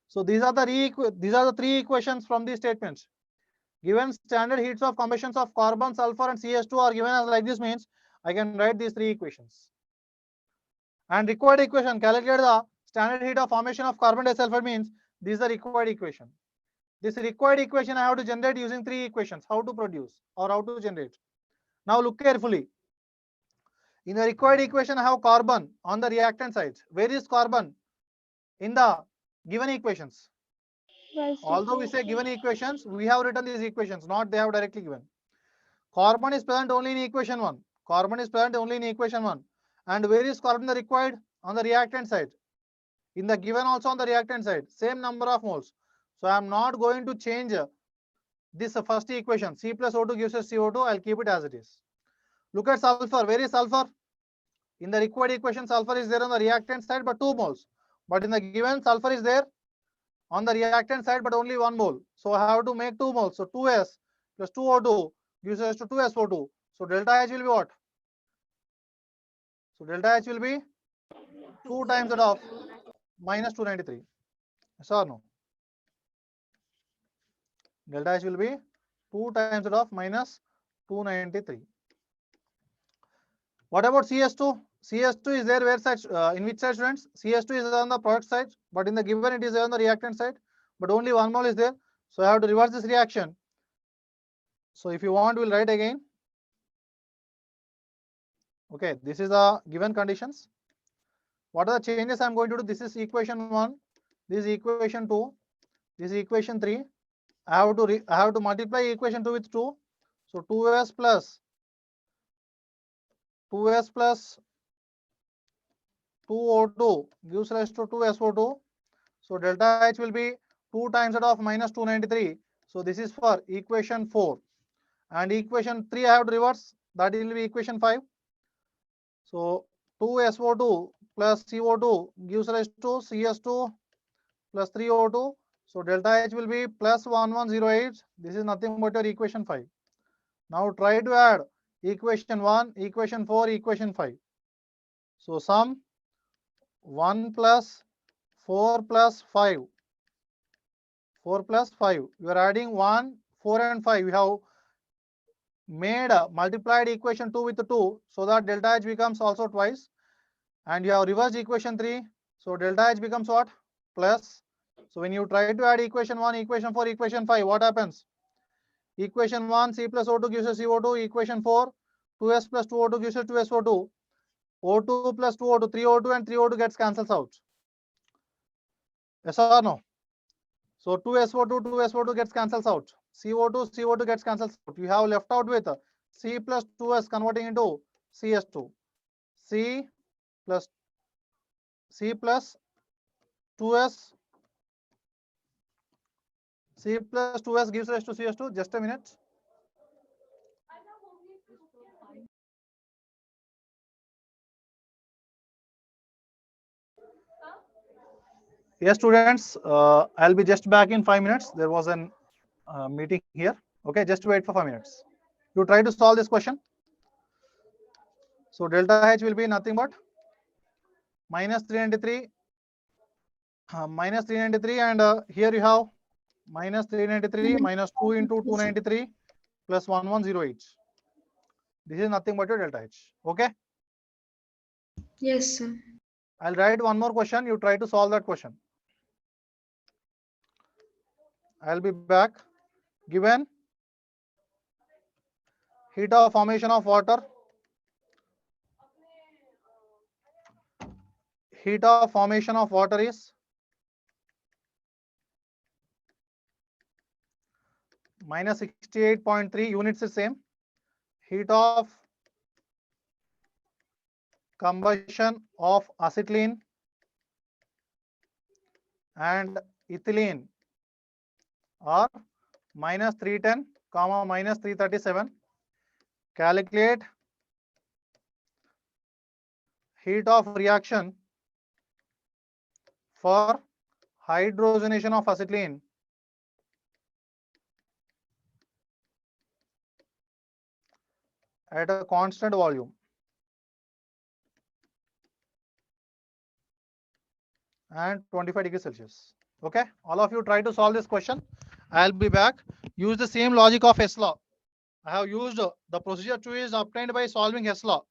So these are the three equations from these statements. Given standard heats of combustions of carbon, sulfur and CS2 are given as like this means I can write these three equations. And required equation, calculate the standard heat of formation of carbon disulfide means this is the required equation. This required equation I have to generate using three equations. How to produce or how to generate. Now look carefully. In the required equation, I have carbon on the reactant side. Where is carbon? In the given equations. Although we say given equations, we have written these equations, not they have directly given. Carbon is present only in equation 1. Carbon is present only in equation 1. And where is carbon the required? On the reactant side. In the given also on the reactant side. Same number of moles. So I am not going to change this first equation. C plus O2 gives us CO2. I'll keep it as it is. Look at sulfur. Where is sulfur? In the required equation, sulfur is there on the reactant side, but 2 moles. But in the given, sulfur is there on the reactant side, but only 1 mole. So I have to make 2 moles. So 2S plus 2O2 gives us to 2SO2. So delta H will be what? So delta H will be 2 times that of minus 293. Yes or no? Delta H will be 2 times that of minus 293. What about CS2? CS2 is there where side, in which side, students? CS2 is on the product side, but in the given it is on the reactant side, but only 1 mole is there. So I have to reverse this reaction. So if you want, we'll write again. Okay, this is the given conditions. What are the changes I'm going to do? This is equation 1, this is equation 2, this is equation 3. I have to multiply equation 2 with 2. So 2s plus 2O2 gives rise to 2SO2. So delta H will be 2 times that of minus 293. So this is for equation 4. And equation 3 I have to reverse. That will be equation 5. So 2SO2 plus CO2 gives rise to CS2 plus 3O2. So delta H will be plus 1108. This is nothing but your equation 5. Now try to add equation 1, equation 4, equation 5. So sum 1 plus 4 plus 5. 4 plus 5. You are adding 1, 4 and 5. We have made a multiplied equation 2 with 2, so that delta H becomes also twice. And you have reversed equation 3. So delta H becomes what? Plus. So when you try to add equation 1, equation 4, equation 5, what happens? Equation 1, C plus O2 gives us CO2. Equation 4, 2S plus 2O2 gives us 2SO2. O2 plus 2O2, 3O2 and 3O2 gets cancels out. Yes or no? So 2SO2, 2SO2 gets cancels out. CO2, CO2 gets cancels out. You have left out with C plus 2S converting into CS2. C plus 2S. C plus 2S gives rise to CS2. Just a minute. Yes, students, I'll be just back in 5 minutes. There was an meeting here. Okay, just wait for 5 minutes. You try to solve this question. So delta H will be nothing but minus 393, and here you have minus 393 minus 2 into 293 plus 1108. This is nothing but your delta H. Okay. Yes, sir. I'll write one more question. You try to solve that question. I'll be back. Given heat of formation of water, is minus 68.3 units is same. Heat of combustion of acetylene and ethylene are minus 310 comma minus 337. Calculate heat of reaction for hydrogenation of acetylene at a constant volume and 25 degrees Celsius. Okay, all of you try to solve this question. I'll be back. Use the same logic of Hess law. I have used the procedure 2 is obtained by solving Hess law.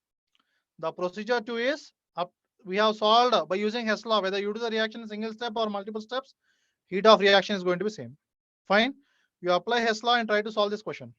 The procedure 2 is we have solved by using Hess law. Whether you do the reaction in single step or multiple steps, heat of reaction is going to be same. Fine. You apply Hess law and try to solve this question.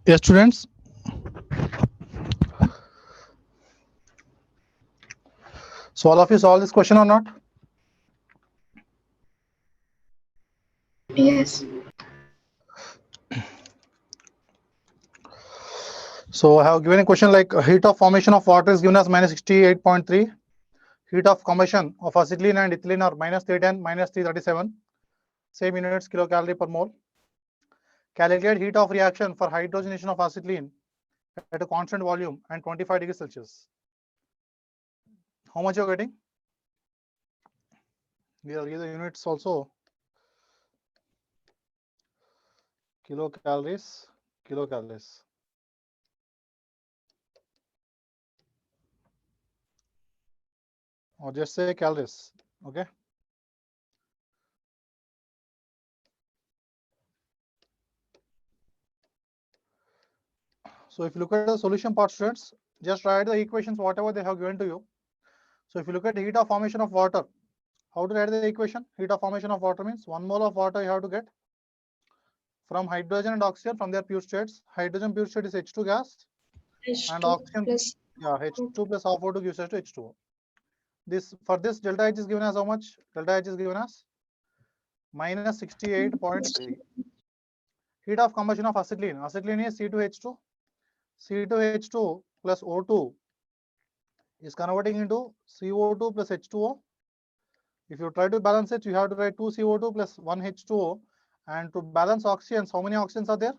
Yes, students. So all of you solve this question or not? Yes. So I have given a question like heat of formation of water is given as minus 68.3. Heat of combustion of acetylene and ethylene are minus 310, minus 337. Same units, kilocalorie per mole. Calculate heat of reaction for hydrogenation of acetylene at a constant volume and 25 degrees Celsius. How much you're getting? These are the units also. Kilocalories, kilocalories. Or just say calories. Okay. So if you look at the solution part, students, just write the equations whatever they have given to you. So if you look at the heat of formation of water, how to write the equation? Heat of formation of water means 1 mole of water you have to get from hydrogen and oxygen from their pure states. Hydrogen pure state is H2 gas and H2 oxygen, plus yeah, H2 plus half O2 gives us to H2O. This for this delta H is given as how much? Delta H is given as minus 68.3. Heat of combustion of acetylene. Acetylene is C2H2. C2H2 plus O2 is converting into CO2 plus H2O. If you try to balance it, you have to write 2 CO2 plus 1 H2O. And to balance oxygens, how many oxygens are there?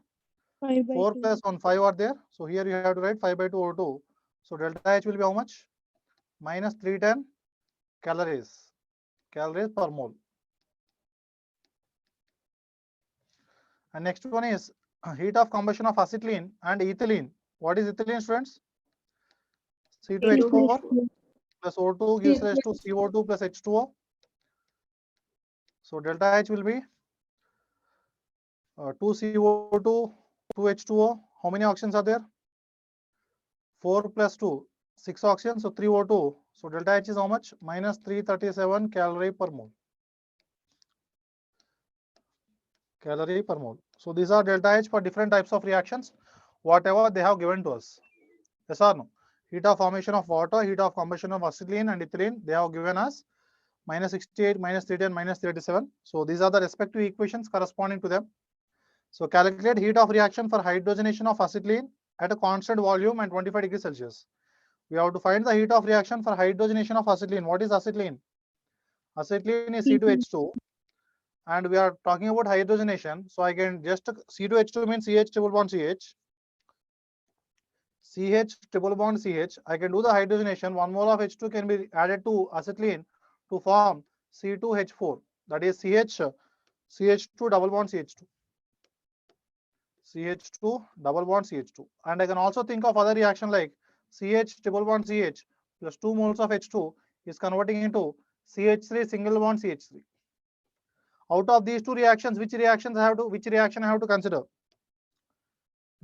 5 by 4 2. plus 1, 5 are there. So here you have to write 5 by 2 O2. So delta H will be how much? Minus 310 calories. Calories per mole. And next one is heat of combustion of acetylene and ethylene. What is ethylene, students? C2H4 plus O2 gives rise to CO2 plus H2O. So delta H will be 2 CO2, 2 H2O. How many oxygens are there? 4 plus 2, 6 oxygens, so 3 O2. So delta H is how much? Minus 337 calorie per mole. Calorie per mole. So these are delta H for different types of reactions, whatever they have given to us. Yes or no? Heat of formation of water, heat of combustion of acetylene and ethylene, they have given us minus 68, minus 310, minus 37. So these are the respective equations corresponding to them. So calculate heat of reaction for hydrogenation of acetylene at a constant volume and 25 degrees Celsius. We have to find the heat of reaction for hydrogenation of acetylene. What is acetylene? Acetylene is C2H2 and we are talking about hydrogenation. So I can just C2H2 means CH triple bond CH. CH triple bond CH. I can do the hydrogenation. 1 mole of H2 can be added to acetylene to form C2H4. That is CH2 double bond CH2. CH2 double bond CH2. And I can also think of other reaction like CH triple bond CH plus 2 moles of H2 is converting into CH3 single bond CH3. Out of these two reactions, which reaction I have to consider?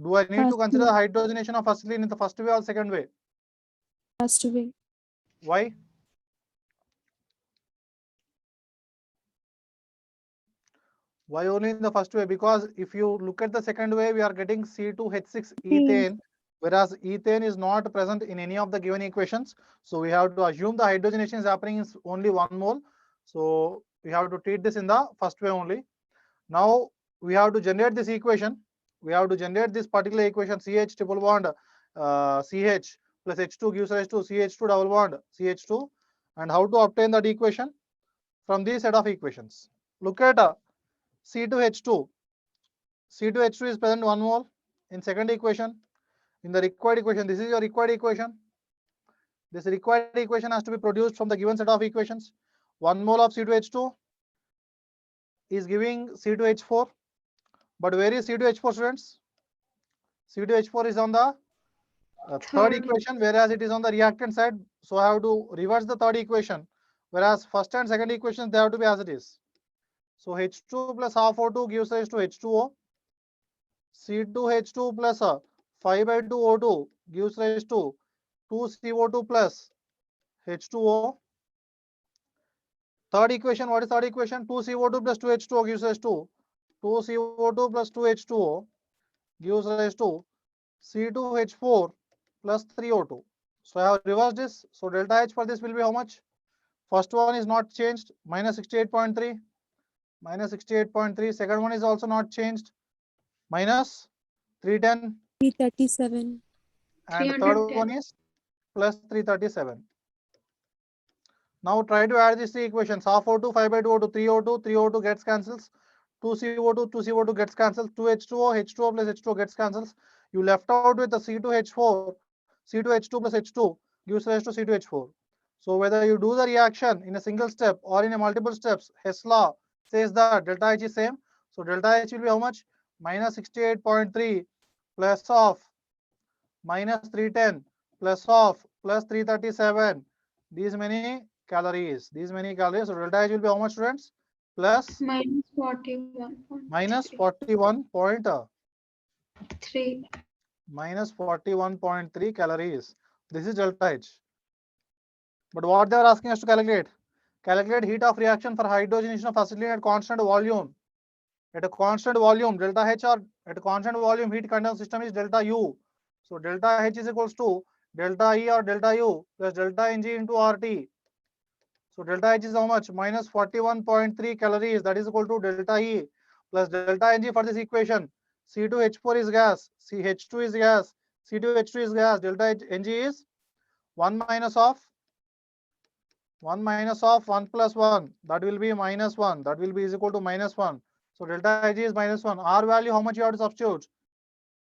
Do I need to consider the hydrogenation of acetylene in the first way or second way? First way. Why? Why only in the first way? Because if you look at the second way, we are getting C2H6 ethane, whereas ethane is not present in any of the given equations. So we have to assume the hydrogenation is happening in only 1 mole. So we have to treat this in the first way only. Now we have to generate this equation. We have to generate this particular equation CH triple bond CH plus H2 gives rise to CH2 double bond CH2. And how to obtain that equation? From this set of equations. Look at C2H2. C2H2 is present 1 mole in second equation. In the required equation, this is your required equation. This required equation has to be produced from the given set of equations. 1 mole of C2H2 is giving C2H4. But where is C2H4, students? C2H4 is on the third equation, whereas it is on the reactant side. So I have to reverse the third equation, whereas first and second equations, they have to be as it is. So H2 plus half O2 gives rise to H2O. C2H2 plus 5 by 2 O2 gives rise to 2 CO2 plus H2O. Third equation, what is third equation? 2CO2 plus 2H2O gives rise to 2CO2 plus 2H2O gives rise to C2H4 plus 3O2. So I have reversed this. So delta H for this will be how much? First one is not changed, minus 68.3, minus 68.3. Second one is also not changed, minus 310. 337. And third one is plus 337. Now try to add these three equations. Half O2, 5 by 2 O2, 3O2, 3O2 gets cancels. 2CO2, 2CO2 gets cancelled. 2H2O, H2O plus H2O gets cancels. You left out with the C2H4, C2H2 plus H2 gives rise to C2H4. So whether you do the reaction in a single step or in a multiple steps, Hess law says that delta H is same. So delta H will be how much? Minus 68.3 plus of minus 310 plus of plus 337. These many calories. These many calories. So delta H will be how much, students? Plus minus 41.3. minus 3. minus 41.3 calories. This is delta H. But what they are asking us to calculate? Calculate heat of reaction for hydrogenation of acetylene at constant volume. At a constant volume, delta H, or at a constant volume, heat conduction system is delta U. So delta H is equals to delta E or delta U plus delta Ng into RT. So delta H is how much? Minus 41.3 calories. That is equal to delta E plus delta Ng for this equation. C2H4 is gas, CH2 is gas, C2H2 is gas. Delta Ng is 1 minus of 1 plus 1. That will be minus 1. That will be is equal to minus 1. So delta H is minus 1. R value, how much you have to substitute?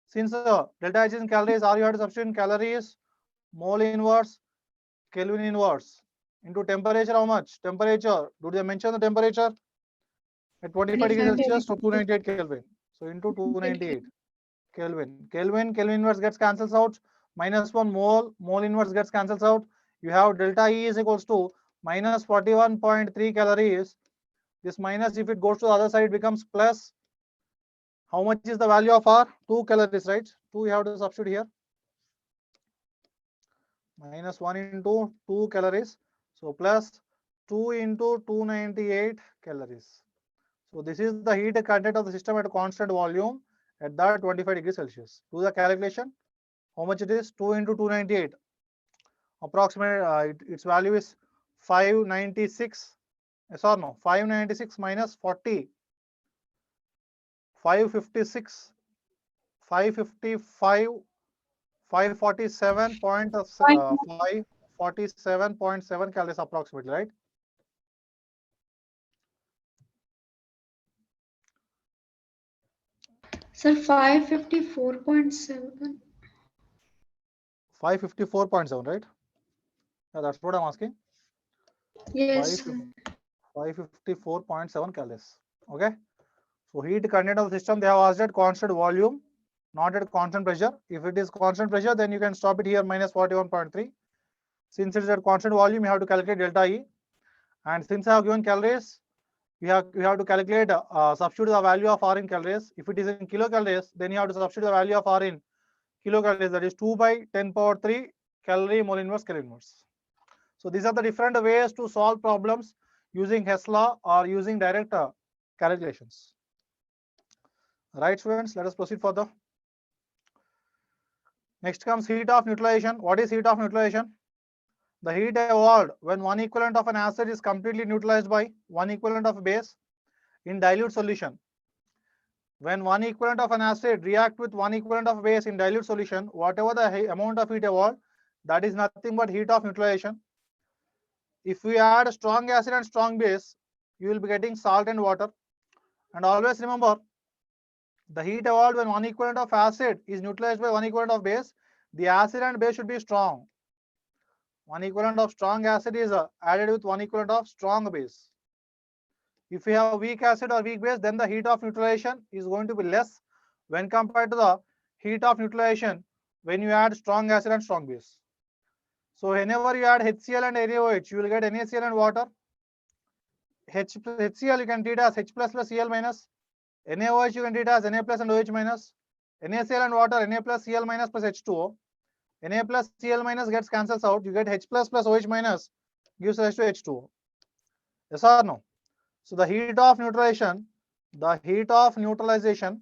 Since delta H is in calories, R you have to substitute in calories, mole inverse, Kelvin inverse. Into temperature, how much? Temperature. Do they mention the temperature? At 25 degrees 25 Celsius to 298 Kelvin. So into 298 Kelvin. Kelvin inverse gets cancels out. Minus 1 mole inverse gets cancels out. You have delta E is equals to minus 41.3 calories. This minus, if it goes to the other side, becomes plus. How much is the value of R? 2 calories, right? 2 you have to substitute here. Minus 1 into 2 calories. So plus 2 into 298 calories. So this is the heat content of the system at a constant volume at that 25 degrees Celsius. Do the calculation. How much it is? 2 into 298. Approximate its value is 596. Yes or no? 596 minus 40. 556. 555. 547.7 calories approximately, right? Sir, 554.7. 554.7, right? Yeah, that's what I'm asking. Yes, sir. 554.7 calories. Okay. So heat content of the system, they have asked at constant volume, not at constant pressure. If it is constant pressure, then you can stop it here minus 41.3. Since it is at constant volume, you have to calculate delta E. And since I have given calories, you have to calculate substitute the value of R in calories. If it is in kilocalories, then you have to substitute the value of R in kilocalories. That is 2 by 10 power 3 calorie mole inverse Kelvin inverse. So these are the different ways to solve problems using Hess law or using direct calculations. Right, students, let us proceed further. Next comes heat of neutralization. What is heat of neutralization? The heat evolved when one equivalent of an acid is completely neutralized by one equivalent of a base in dilute solution. When one equivalent of an acid react with one equivalent of a base in dilute solution, whatever the amount of heat evolved, that is nothing but heat of neutralization. If we add strong acid and strong base, you will be getting salt and water. And always remember, the heat evolved when one equivalent of acid is neutralized by one equivalent of base. The acid and base should be strong. One equivalent of strong acid is added with one equivalent of strong base. If we have weak acid or weak base, then the heat of neutralization is going to be less when compared to the heat of neutralization when you add strong acid and strong base. So whenever you add HCl and NaOH, you will get NaCl and water. HCl you can treat as H plus Cl minus. NaOH you can treat as Na plus and OH minus. NaCl and water, Na plus Cl minus plus H2O. Na plus Cl minus gets cancels out. You get H plus OH minus gives rise to H2O. Yes or no? So the heat of neutralization, the heat of neutralization,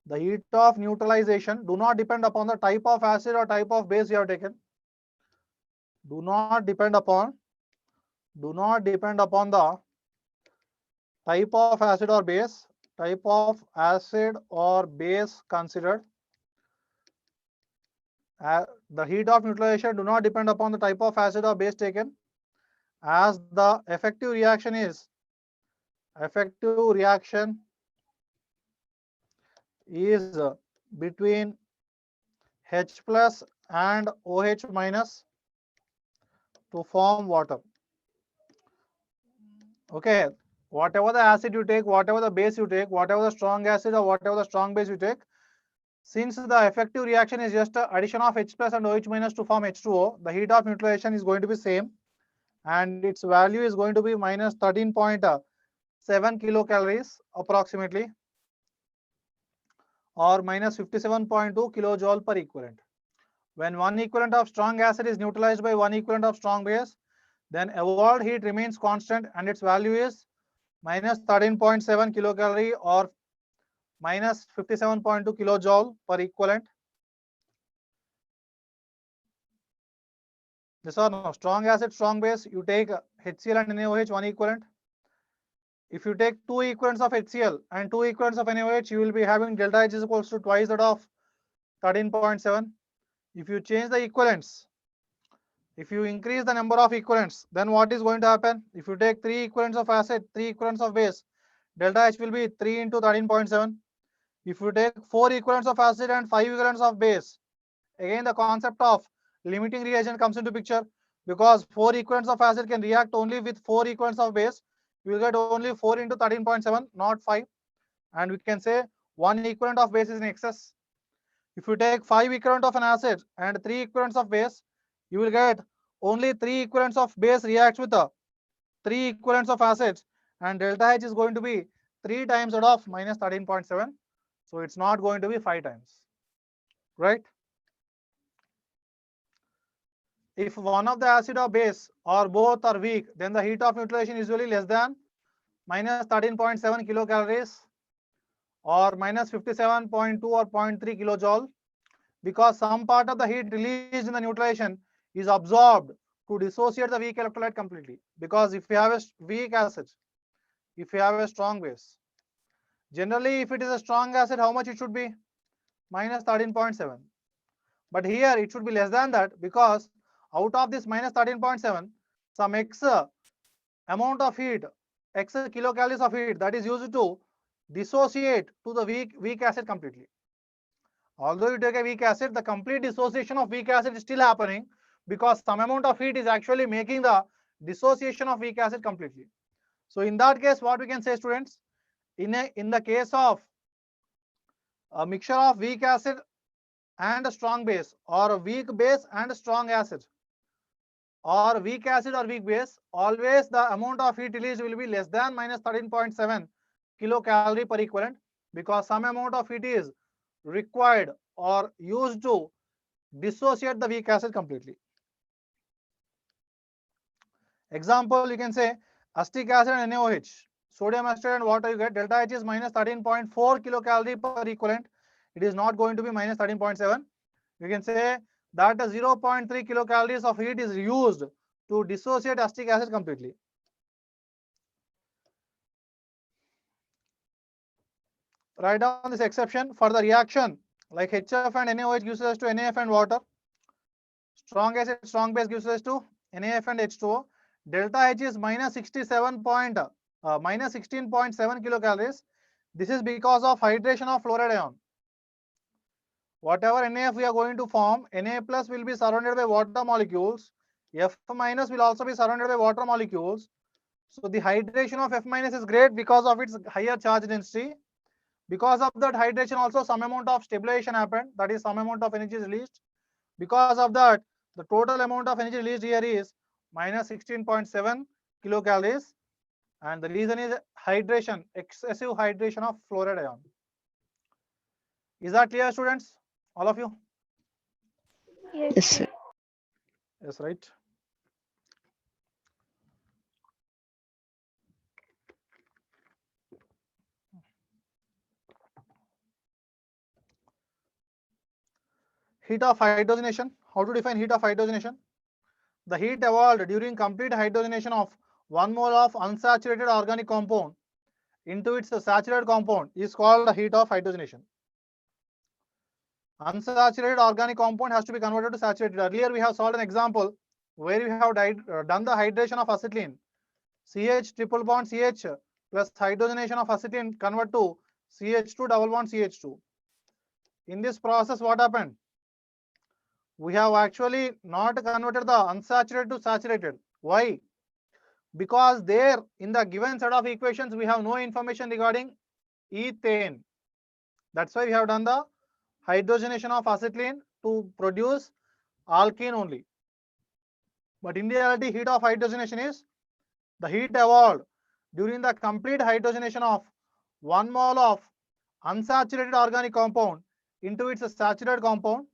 the heat of neutralization do not depend upon the type of acid or type of base you have taken. Do not depend upon the type of acid or base, type of acid or base considered. The heat of neutralization do not depend upon the type of acid or base taken, as the effective reaction is between H plus and OH minus to form water. Okay, whatever the acid you take, whatever the base you take, whatever the strong acid or whatever the strong base you take, since the effective reaction is just addition of H plus and OH minus to form H2O, the heat of neutralization is going to be same, and its value is going to be minus 13.7 kilocalories approximately, or minus 57.2 kilojoule per equivalent. When one equivalent of strong acid is neutralized by one equivalent of strong base, then evolved heat remains constant and its value is minus 13.7 kilocalorie or minus 57.2 kilojoule per equivalent. This or no? Strong acid, strong base, you take HCl and NaOH, one equivalent. If you take two equivalents of HCl and two equivalents of NaOH, you will be having delta H is equals to twice that of 13.7. If you change the equivalents, if you increase the number of equivalents, then what is going to happen? If you take three equivalents of acid, three equivalents of base, delta H will be 3 into 13.7. If you take four equivalents of acid and five equivalents of base, again the concept of limiting reagent comes into picture, because four equivalents of acid can react only with four equivalents of base. You will get only 4 into 13.7, not 5. And we can say one equivalent of base is in excess. If you take five equivalent of an acid and three equivalents of base, you will get only three equivalents of base reacts with three equivalents of acids, and delta H is going to be 3 times that of minus 13.7. So it's not going to be 5 times, right? If one of the acid or base or both are weak, then the heat of neutralization is usually less than minus 13.7 kilocalories or minus 57.2 or 0.3 kilojoule, because some part of the heat released in the neutralization is absorbed to dissociate the weak electrolyte completely. Because if you have a weak acid, if you have a strong base, generally if it is a strong acid, how much it should be? Minus 13.7. But here it should be less than that, because out of this minus 13.7, some X amount of heat, X kilocalories of heat, that is used to dissociate to the weak acid completely. Although you take a weak acid, the complete dissociation of weak acid is still happening, because some amount of heat is actually making the dissociation of weak acid completely. So in that case, what we can say, students, in the case of a mixture of weak acid and a strong base, or a weak base and a strong acid, or weak acid or weak base, always the amount of heat released will be less than minus 13.7 kilocalorie per equivalent, because some amount of heat is required or used to dissociate the weak acid completely. Example, you can say acetic acid and NaOH, sodium acetate and water, you get delta H is minus 13.4 kilocalorie per equivalent. It is not going to be minus 13.7. You can say that 0.3 kilocalories of heat is used to dissociate acetic acid completely. Write down this exception for the reaction like HF and NaOH gives rise to NaF and water. Strong acid, strong base gives rise to NaF and H2O. Delta H is minus 16.7 kilocalories. This is because of hydration of fluoride ion. Whatever NaF we are going to form, Na plus will be surrounded by water molecules. F minus will also be surrounded by water molecules. So the hydration of F minus is great because of its higher charge density. Because of that hydration, also some amount of stabilization happened, that is some amount of energy is released. Because of that, the total amount of energy released here is minus 16.7 kilocalories, and the reason is hydration, excessive hydration of fluoride ion. Is that clear, students? All of you? Yes, sir. Yes, right. Heat of hydrogenation. How to define heat of hydrogenation? The heat evolved during complete hydrogenation of 1 mole of unsaturated organic compound into its saturated compound is called the heat of hydrogenation. Unsaturated organic compound has to be converted to saturated. Earlier we have solved an example where we have done the hydration of acetylene. CH triple bond CH plus hydrogenation of acetylene convert to CH2 double bond CH2. In this process, what happened? We have actually not converted the unsaturated to saturated. Why? Because there in the given set of equations we have no information regarding ethane. That's why we have done the hydrogenation of acetylene to produce alkene only. But in reality, heat of hydrogenation is the heat evolved during the complete hydrogenation of 1 mole of unsaturated organic compound into its saturated compound.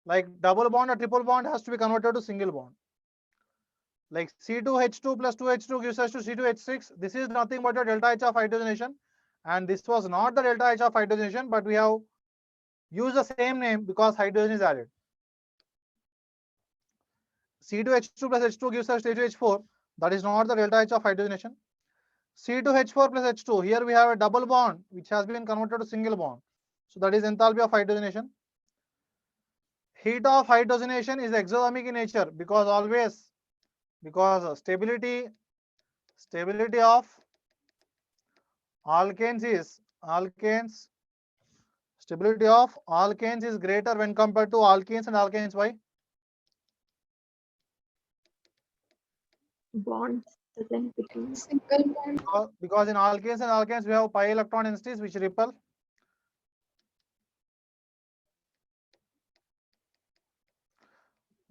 Like double bond or triple bond has to be converted to single bond. Like C2H2 plus 2H2 gives us to C2H6. This is nothing but a delta H of hydrogenation. And this was not the delta H of hydrogenation, but we have used the same name because hydrogen is added. C2H2 plus H2 gives us C2H4. That is not the delta H of hydrogenation. C2H4 plus H2. Here we have a double bond which has been converted to single bond. So that is enthalpy of hydrogenation. Heat of hydrogenation is exothermic in nature because stability of stability of alkanes is greater when compared to alkenes and alkanes. Why? Bonds doesn't become single bond. Because in alkanes and alkanes we have pi electron densities which repel.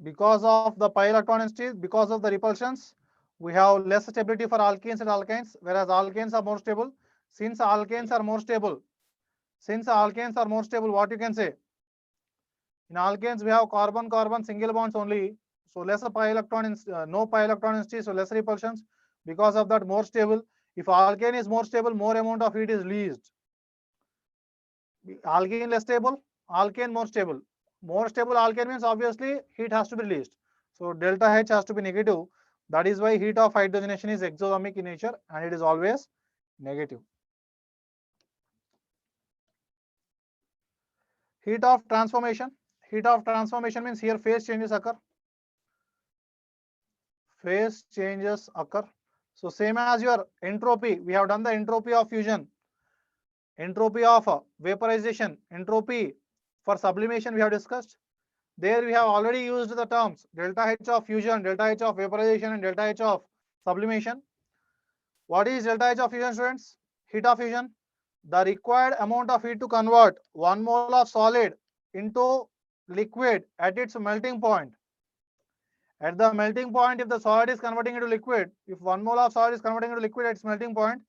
Because of the pi electron densities, because of the repulsions, we have less stability for alkenes and alkynes, whereas alkanes are more stable. Since alkanes are more stable, what you can say? In alkanes we have carbon single bonds only, so less pi electron no pi electron density, so less repulsions. Because of that, more stable. If alkane is more stable, more amount of heat is released. Alkene less stable, alkane more stable. More stable alkane means obviously heat has to be released. So delta H has to be negative. That is why heat of hydrogenation is exothermic in nature and it is always negative. Heat of transformation. Heat of transformation means here phase changes occur. Phase changes occur. So same as your entropy, we have done the entropy of fusion, entropy of vaporization, entropy for sublimation we have discussed. There we have already used the terms delta H of fusion, delta H of vaporization and delta H of sublimation. What is delta H of fusion, students? Heat of fusion, the required amount of heat to convert 1 mole of solid into liquid at its melting point. At the melting point, if the solid is converting into liquid, if 1 mole of solid is converting into liquid at its melting point,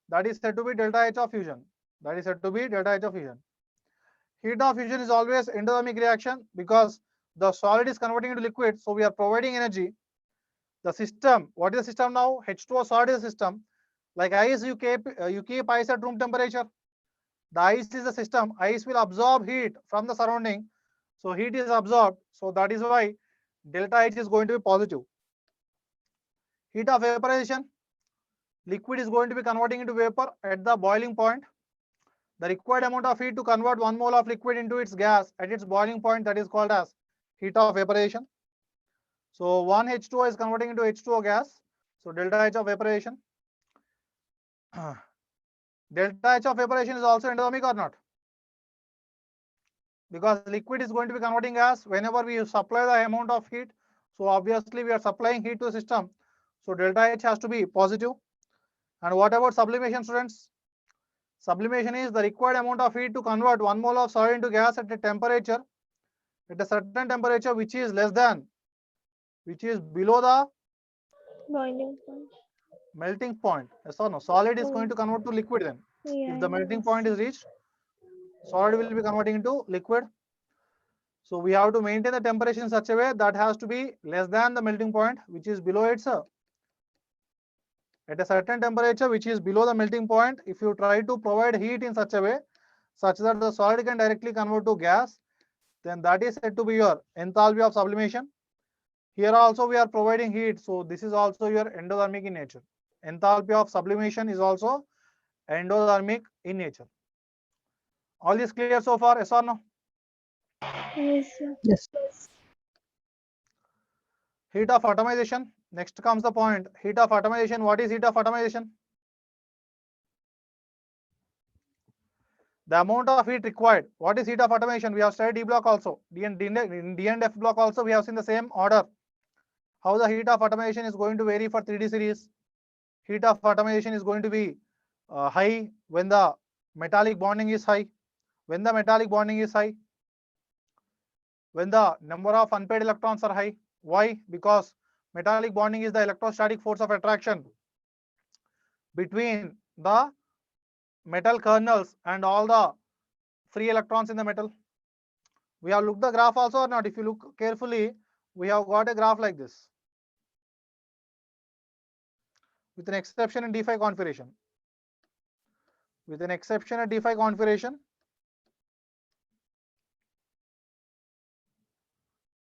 that is said to be delta H of fusion. That is said to be delta H of fusion. Heat of fusion is always endothermic reaction because the solid is converting into liquid, so we are providing energy. The system, what is the system now? H2O solid is a system. Like ice, you keep ice at room temperature. The ice is the system. Ice will absorb heat from the surrounding. So heat is absorbed. So that is why delta H is going to be positive. Heat of vaporization, liquid is going to be converting into vapor at the boiling point. The required amount of heat to convert 1 mole of liquid into its gas at its boiling point, that is called as heat of vaporization. So 1 H2O is converting into H2O gas. So delta H of vaporization. Delta H of vaporization is also endothermic or not? Because liquid is going to be converting gas whenever we supply the amount of heat. So obviously we are supplying heat to the system. So delta H has to be positive. And what about sublimation, students? Sublimation is the required amount of heat to convert 1 mole of solid into gas at a temperature, at a certain temperature which is below the Boiling point. melting point. Yes or no? Solid is going to convert to liquid then. Yeah. If the melting point is reached, solid will be converting into liquid. So we have to maintain the temperature in such a way that has to be less than the melting point, which is below its at a certain temperature which is below the melting point. If you try to provide heat in such a way such that the solid can directly convert to gas, then that is said to be your enthalpy of sublimation. Here also we are providing heat, so this is also your endothermic in nature. Enthalpy of sublimation is also endothermic in nature. All is clear so far, yes or no? Yes, sir. Yes. Heat of atomization. Next comes the point. Heat of atomization. What is heat of atomization? The amount of heat required. What is heat of automation? We have studied D block also. In D and F block also we have seen the same order. How the heat of automation is going to vary for 3D series. Heat of automation is going to be high when the metallic bonding is high. When the metallic bonding is high, when the number of unpaired electrons are high. Why? Because metallic bonding is the electrostatic force of attraction between the metal kernels and all the free electrons in the metal. We have looked the graph also or not? If you look carefully, we have got a graph like this with an exception in D5 configuration. With an exception in D5 configuration,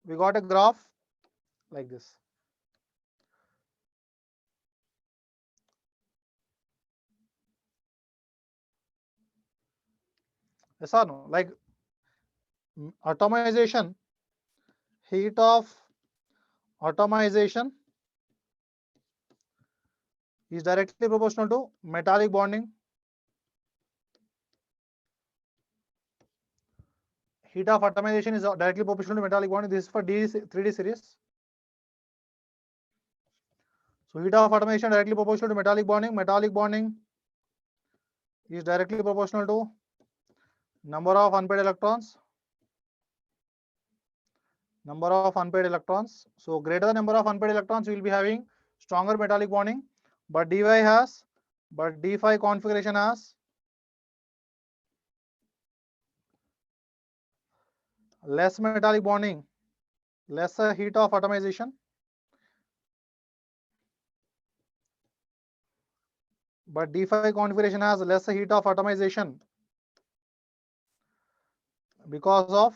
we got a graph like this. Yes or no? Like atomization, heat of atomization is directly proportional to metallic bonding. Heat of atomization is directly proportional to metallic bonding. This is for 3D series. So heat of atomization directly proportional to metallic bonding. Metallic bonding is directly proportional to number of unpaired electrons. Number of unpaired electrons. So greater the number of unpaired electrons, you will be having stronger metallic bonding. But D5 configuration has less metallic bonding, lesser heat of atomization. But D5 configuration has lesser heat of atomization because of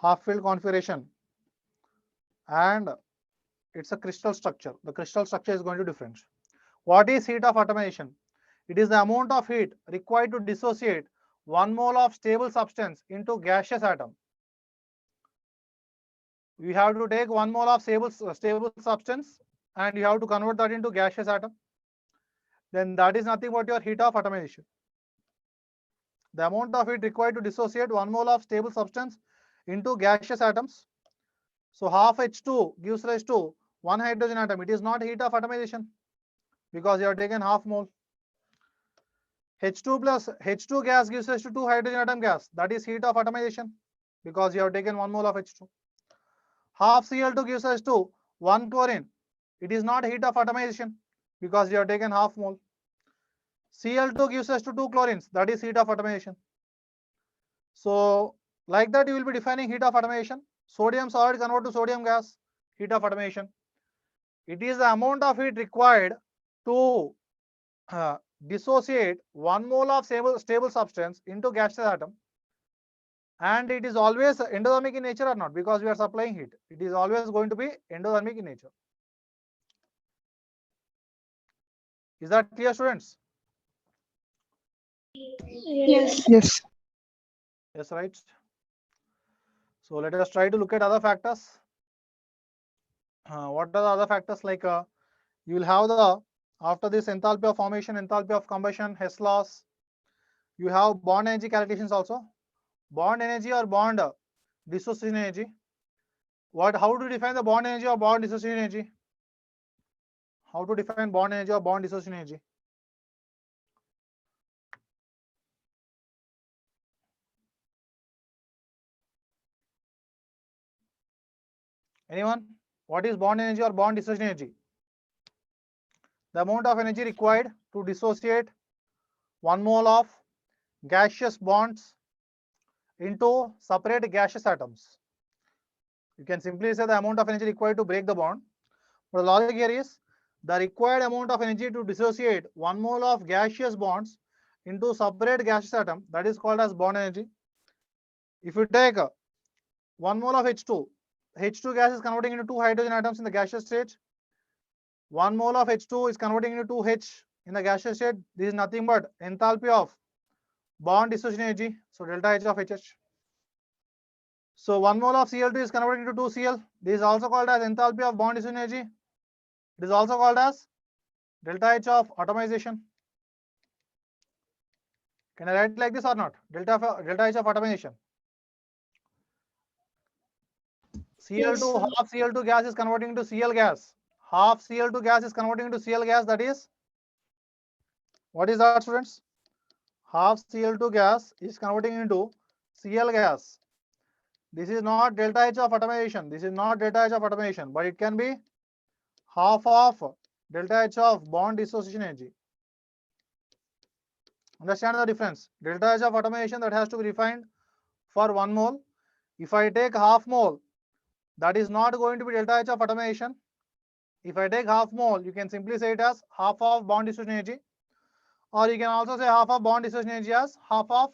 half-filled configuration, and it's a crystal structure. The crystal structure is going to different. What is heat of atomization? It is the amount of heat required to dissociate 1 mole of stable substance into gaseous atom. You have to take 1 mole of stable substance and you have to convert that into gaseous atom. Then that is nothing but your heat of atomization. The amount of heat required to dissociate 1 mole of stable substance into gaseous atoms. So half H2 gives rise to 1 hydrogen atom. It is not heat of atomization because you have taken half mole. H2 plus H2 gas gives rise to 2 hydrogen atom gas. That is heat of atomization because you have taken 1 mole of H2. Half Cl2 gives rise to 1 chlorine. It is not heat of atomization because you have taken half mole. Cl2 gives rise to 2 chlorines. That is heat of atomization. So like that you will be defining heat of atomization. Sodium solid convert to sodium gas, heat of atomization. It is the amount of heat required to dissociate 1 mole of stable substance into gaseous atom, and it is always endothermic in nature or not, because we are supplying heat. It is always going to be endothermic in nature. Is that clear, students? Yes. Yes. Yes, right. So let us try to look at other factors. What are the other factors? Like you will have the, after this, enthalpy of formation, enthalpy of combustion, Hess laws. You have bond energy calculations also. Bond energy or bond dissociation energy. How to define the bond energy or bond dissociation energy? How to define bond energy or bond dissociation energy? Anyone? What is bond energy or bond dissociation energy? The amount of energy required to dissociate 1 mole of gaseous bonds into separate gaseous atoms. You can simply say the amount of energy required to break the bond. But the logic here is the required amount of energy to dissociate 1 mole of gaseous bonds into separate gaseous atom, that is called as bond energy. If you take 1 mole of H2, H2 gas is converting into 2 hydrogen atoms in the gaseous state. 1 mole of H2 is converting into 2H in the gaseous state. This is nothing but enthalpy of bond dissociation energy. So delta H of HH. So 1 mole of Cl2 is converting into 2Cl. This is also called as enthalpy of bond dissociation energy. It is also called as delta H of atomization. Can I write like this or not? Delta H of atomization. Yes, Cl2, sir. half Cl2 gas is converting into Cl gas. Half Cl2 gas is converting into Cl gas. That is, what is that, students? Half Cl2 gas is converting into Cl gas. This is not delta H of atomization. This is not delta H of atomization, but it can be half of delta H of bond dissociation energy. Understand the difference? Delta H of atomization, that has to be refined for 1 mole. If I take half mole, that is not going to be delta H of atomization. If I take half mole, you can simply say it as half of bond dissociation energy, or you can also say half of bond dissociation energy as half of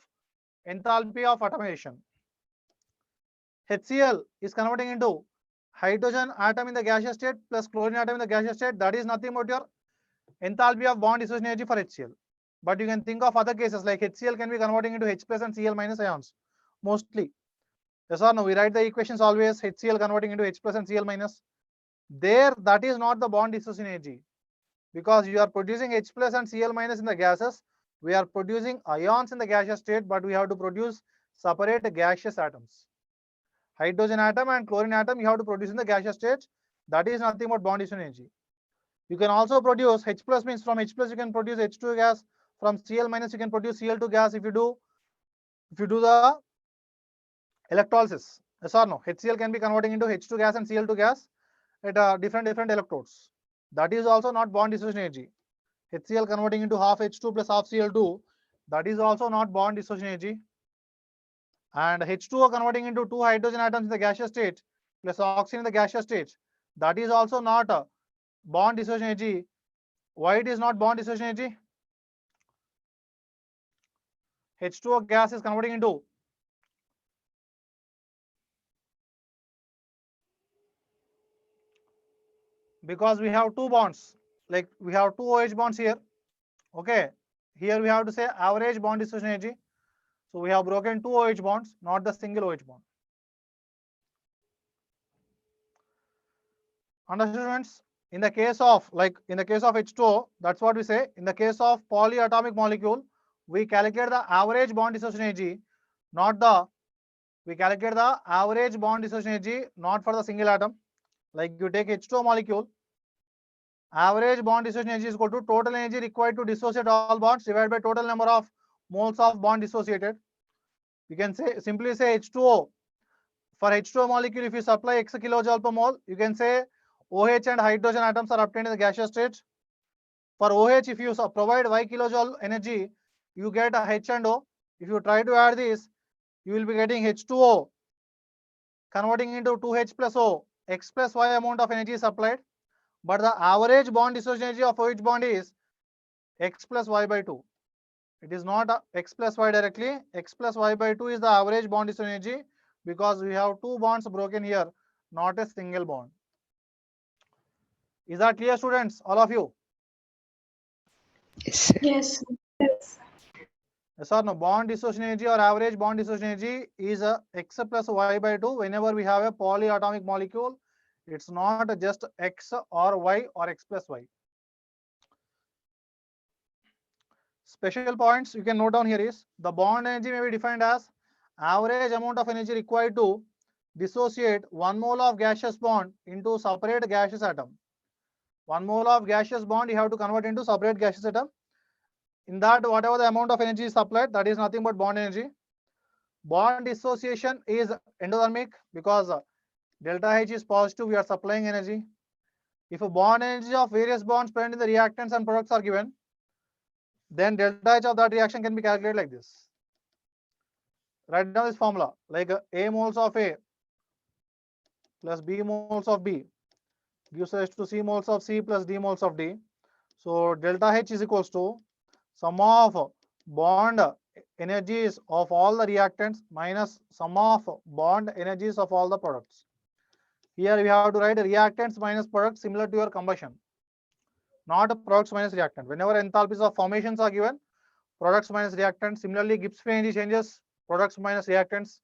enthalpy of atomization. HCl is converting into hydrogen atom in the gaseous state plus chlorine atom in the gaseous state. That is nothing but your enthalpy of bond dissociation energy for HCl. But you can think of other cases like HCl can be converting into H plus and Cl minus ions mostly. Yes or no? We write the equations always HCl converting into H plus and Cl minus. There, that is not the bond dissociation energy, because you are producing H plus and Cl minus in the gases. We are producing ions in the gaseous state, but we have to produce separate gaseous atoms. Hydrogen atom and chlorine atom you have to produce in the gaseous state. That is nothing but bond dissociation energy. You can also produce H plus, means from H plus you can produce H2 gas. From Cl minus you can produce Cl2 gas if you do the electrolysis. Yes or no? HCl can be converting into H2 gas and Cl2 gas at different electrodes. That is also not bond dissociation energy. HCl converting into half H2 plus half Cl2, that is also not bond dissociation energy. And H2O converting into 2 hydrogen atoms in the gaseous state plus oxygen in the gaseous state, that is also not a bond dissociation energy. Why it is not bond dissociation energy? H2O gas is converting into because we have two bonds, like we have two OH bonds here. Okay, here we have to say average bond dissociation energy. So we have broken two OH bonds, not the single OH bond. Understood, students? In the case of H2O, that's what we say. In the case of polyatomic molecule, we calculate the average bond dissociation energy, not the we calculate the average bond dissociation energy, not for the single atom. Like you take H2O molecule, average bond dissociation energy is equal to total energy required to dissociate all bonds divided by total number of moles of bond dissociated. You can say simply say H2O. For H2O molecule, if you supply X kilojoule per mole, you can say OH and hydrogen atoms are obtained in the gaseous state. For OH, if you provide Y kilojoule energy, you get a H and O. If you try to add this, you will be getting H2O converting into 2H plus O. X plus Y amount of energy is supplied. But the average bond dissociation energy of OH bond is X plus Y by 2. It is not X plus Y directly. X plus Y by 2 is the average bond dissociation energy, because we have two bonds broken here, not a single bond. Is that clear, students? All of you? Yes, sir. Yes, sir. Yes or no? Bond dissociation energy or average bond dissociation energy is X plus Y by 2 whenever we have a polyatomic molecule. It's not just X or Y or X plus Y. Special points you can note down here is the bond energy may be defined as average amount of energy required to dissociate 1 mole of gaseous bond into separate gaseous atom. 1 mole of gaseous bond you have to convert into separate gaseous atom. In that, whatever the amount of energy is supplied, that is nothing but bond energy. Bond dissociation is endothermic because delta H is positive, we are supplying energy. If a bond energy of various bonds present in the reactants and products are given, then delta H of that reaction can be calculated like this. Write down this formula, like A moles of A plus B moles of B gives rise to C moles of C plus D moles of D. So delta H is equals to sum of bond energies of all the reactants minus sum of bond energies of all the products. Here we have to write reactants minus products similar to your combustion, not products minus reactant. Whenever enthalpies of formations are given, products minus reactants. Similarly, Gibbs free energy changes, products minus reactants.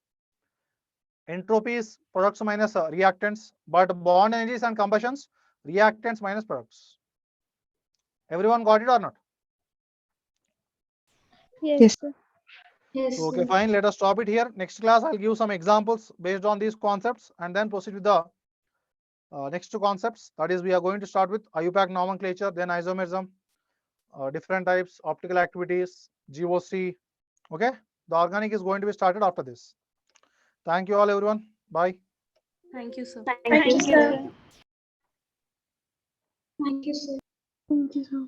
Entropies, products minus reactants. But bond energies and combustions, reactants minus products. Everyone got it or not? Yes, Yes. sir. Yes, Okay, sir. fine. Let us stop it here. Next class, I'll give some examples based on these concepts and then proceed with the next two concepts. That is, we are going to start with IUPAC nomenclature, then isomerism, different types, optical activities, GOC. Okay, the organic is going to be started after this. Thank you all, everyone. Bye. Thank you, sir. Thank you, Thank you, sir. sir. Thank you, sir. Thank you, sir.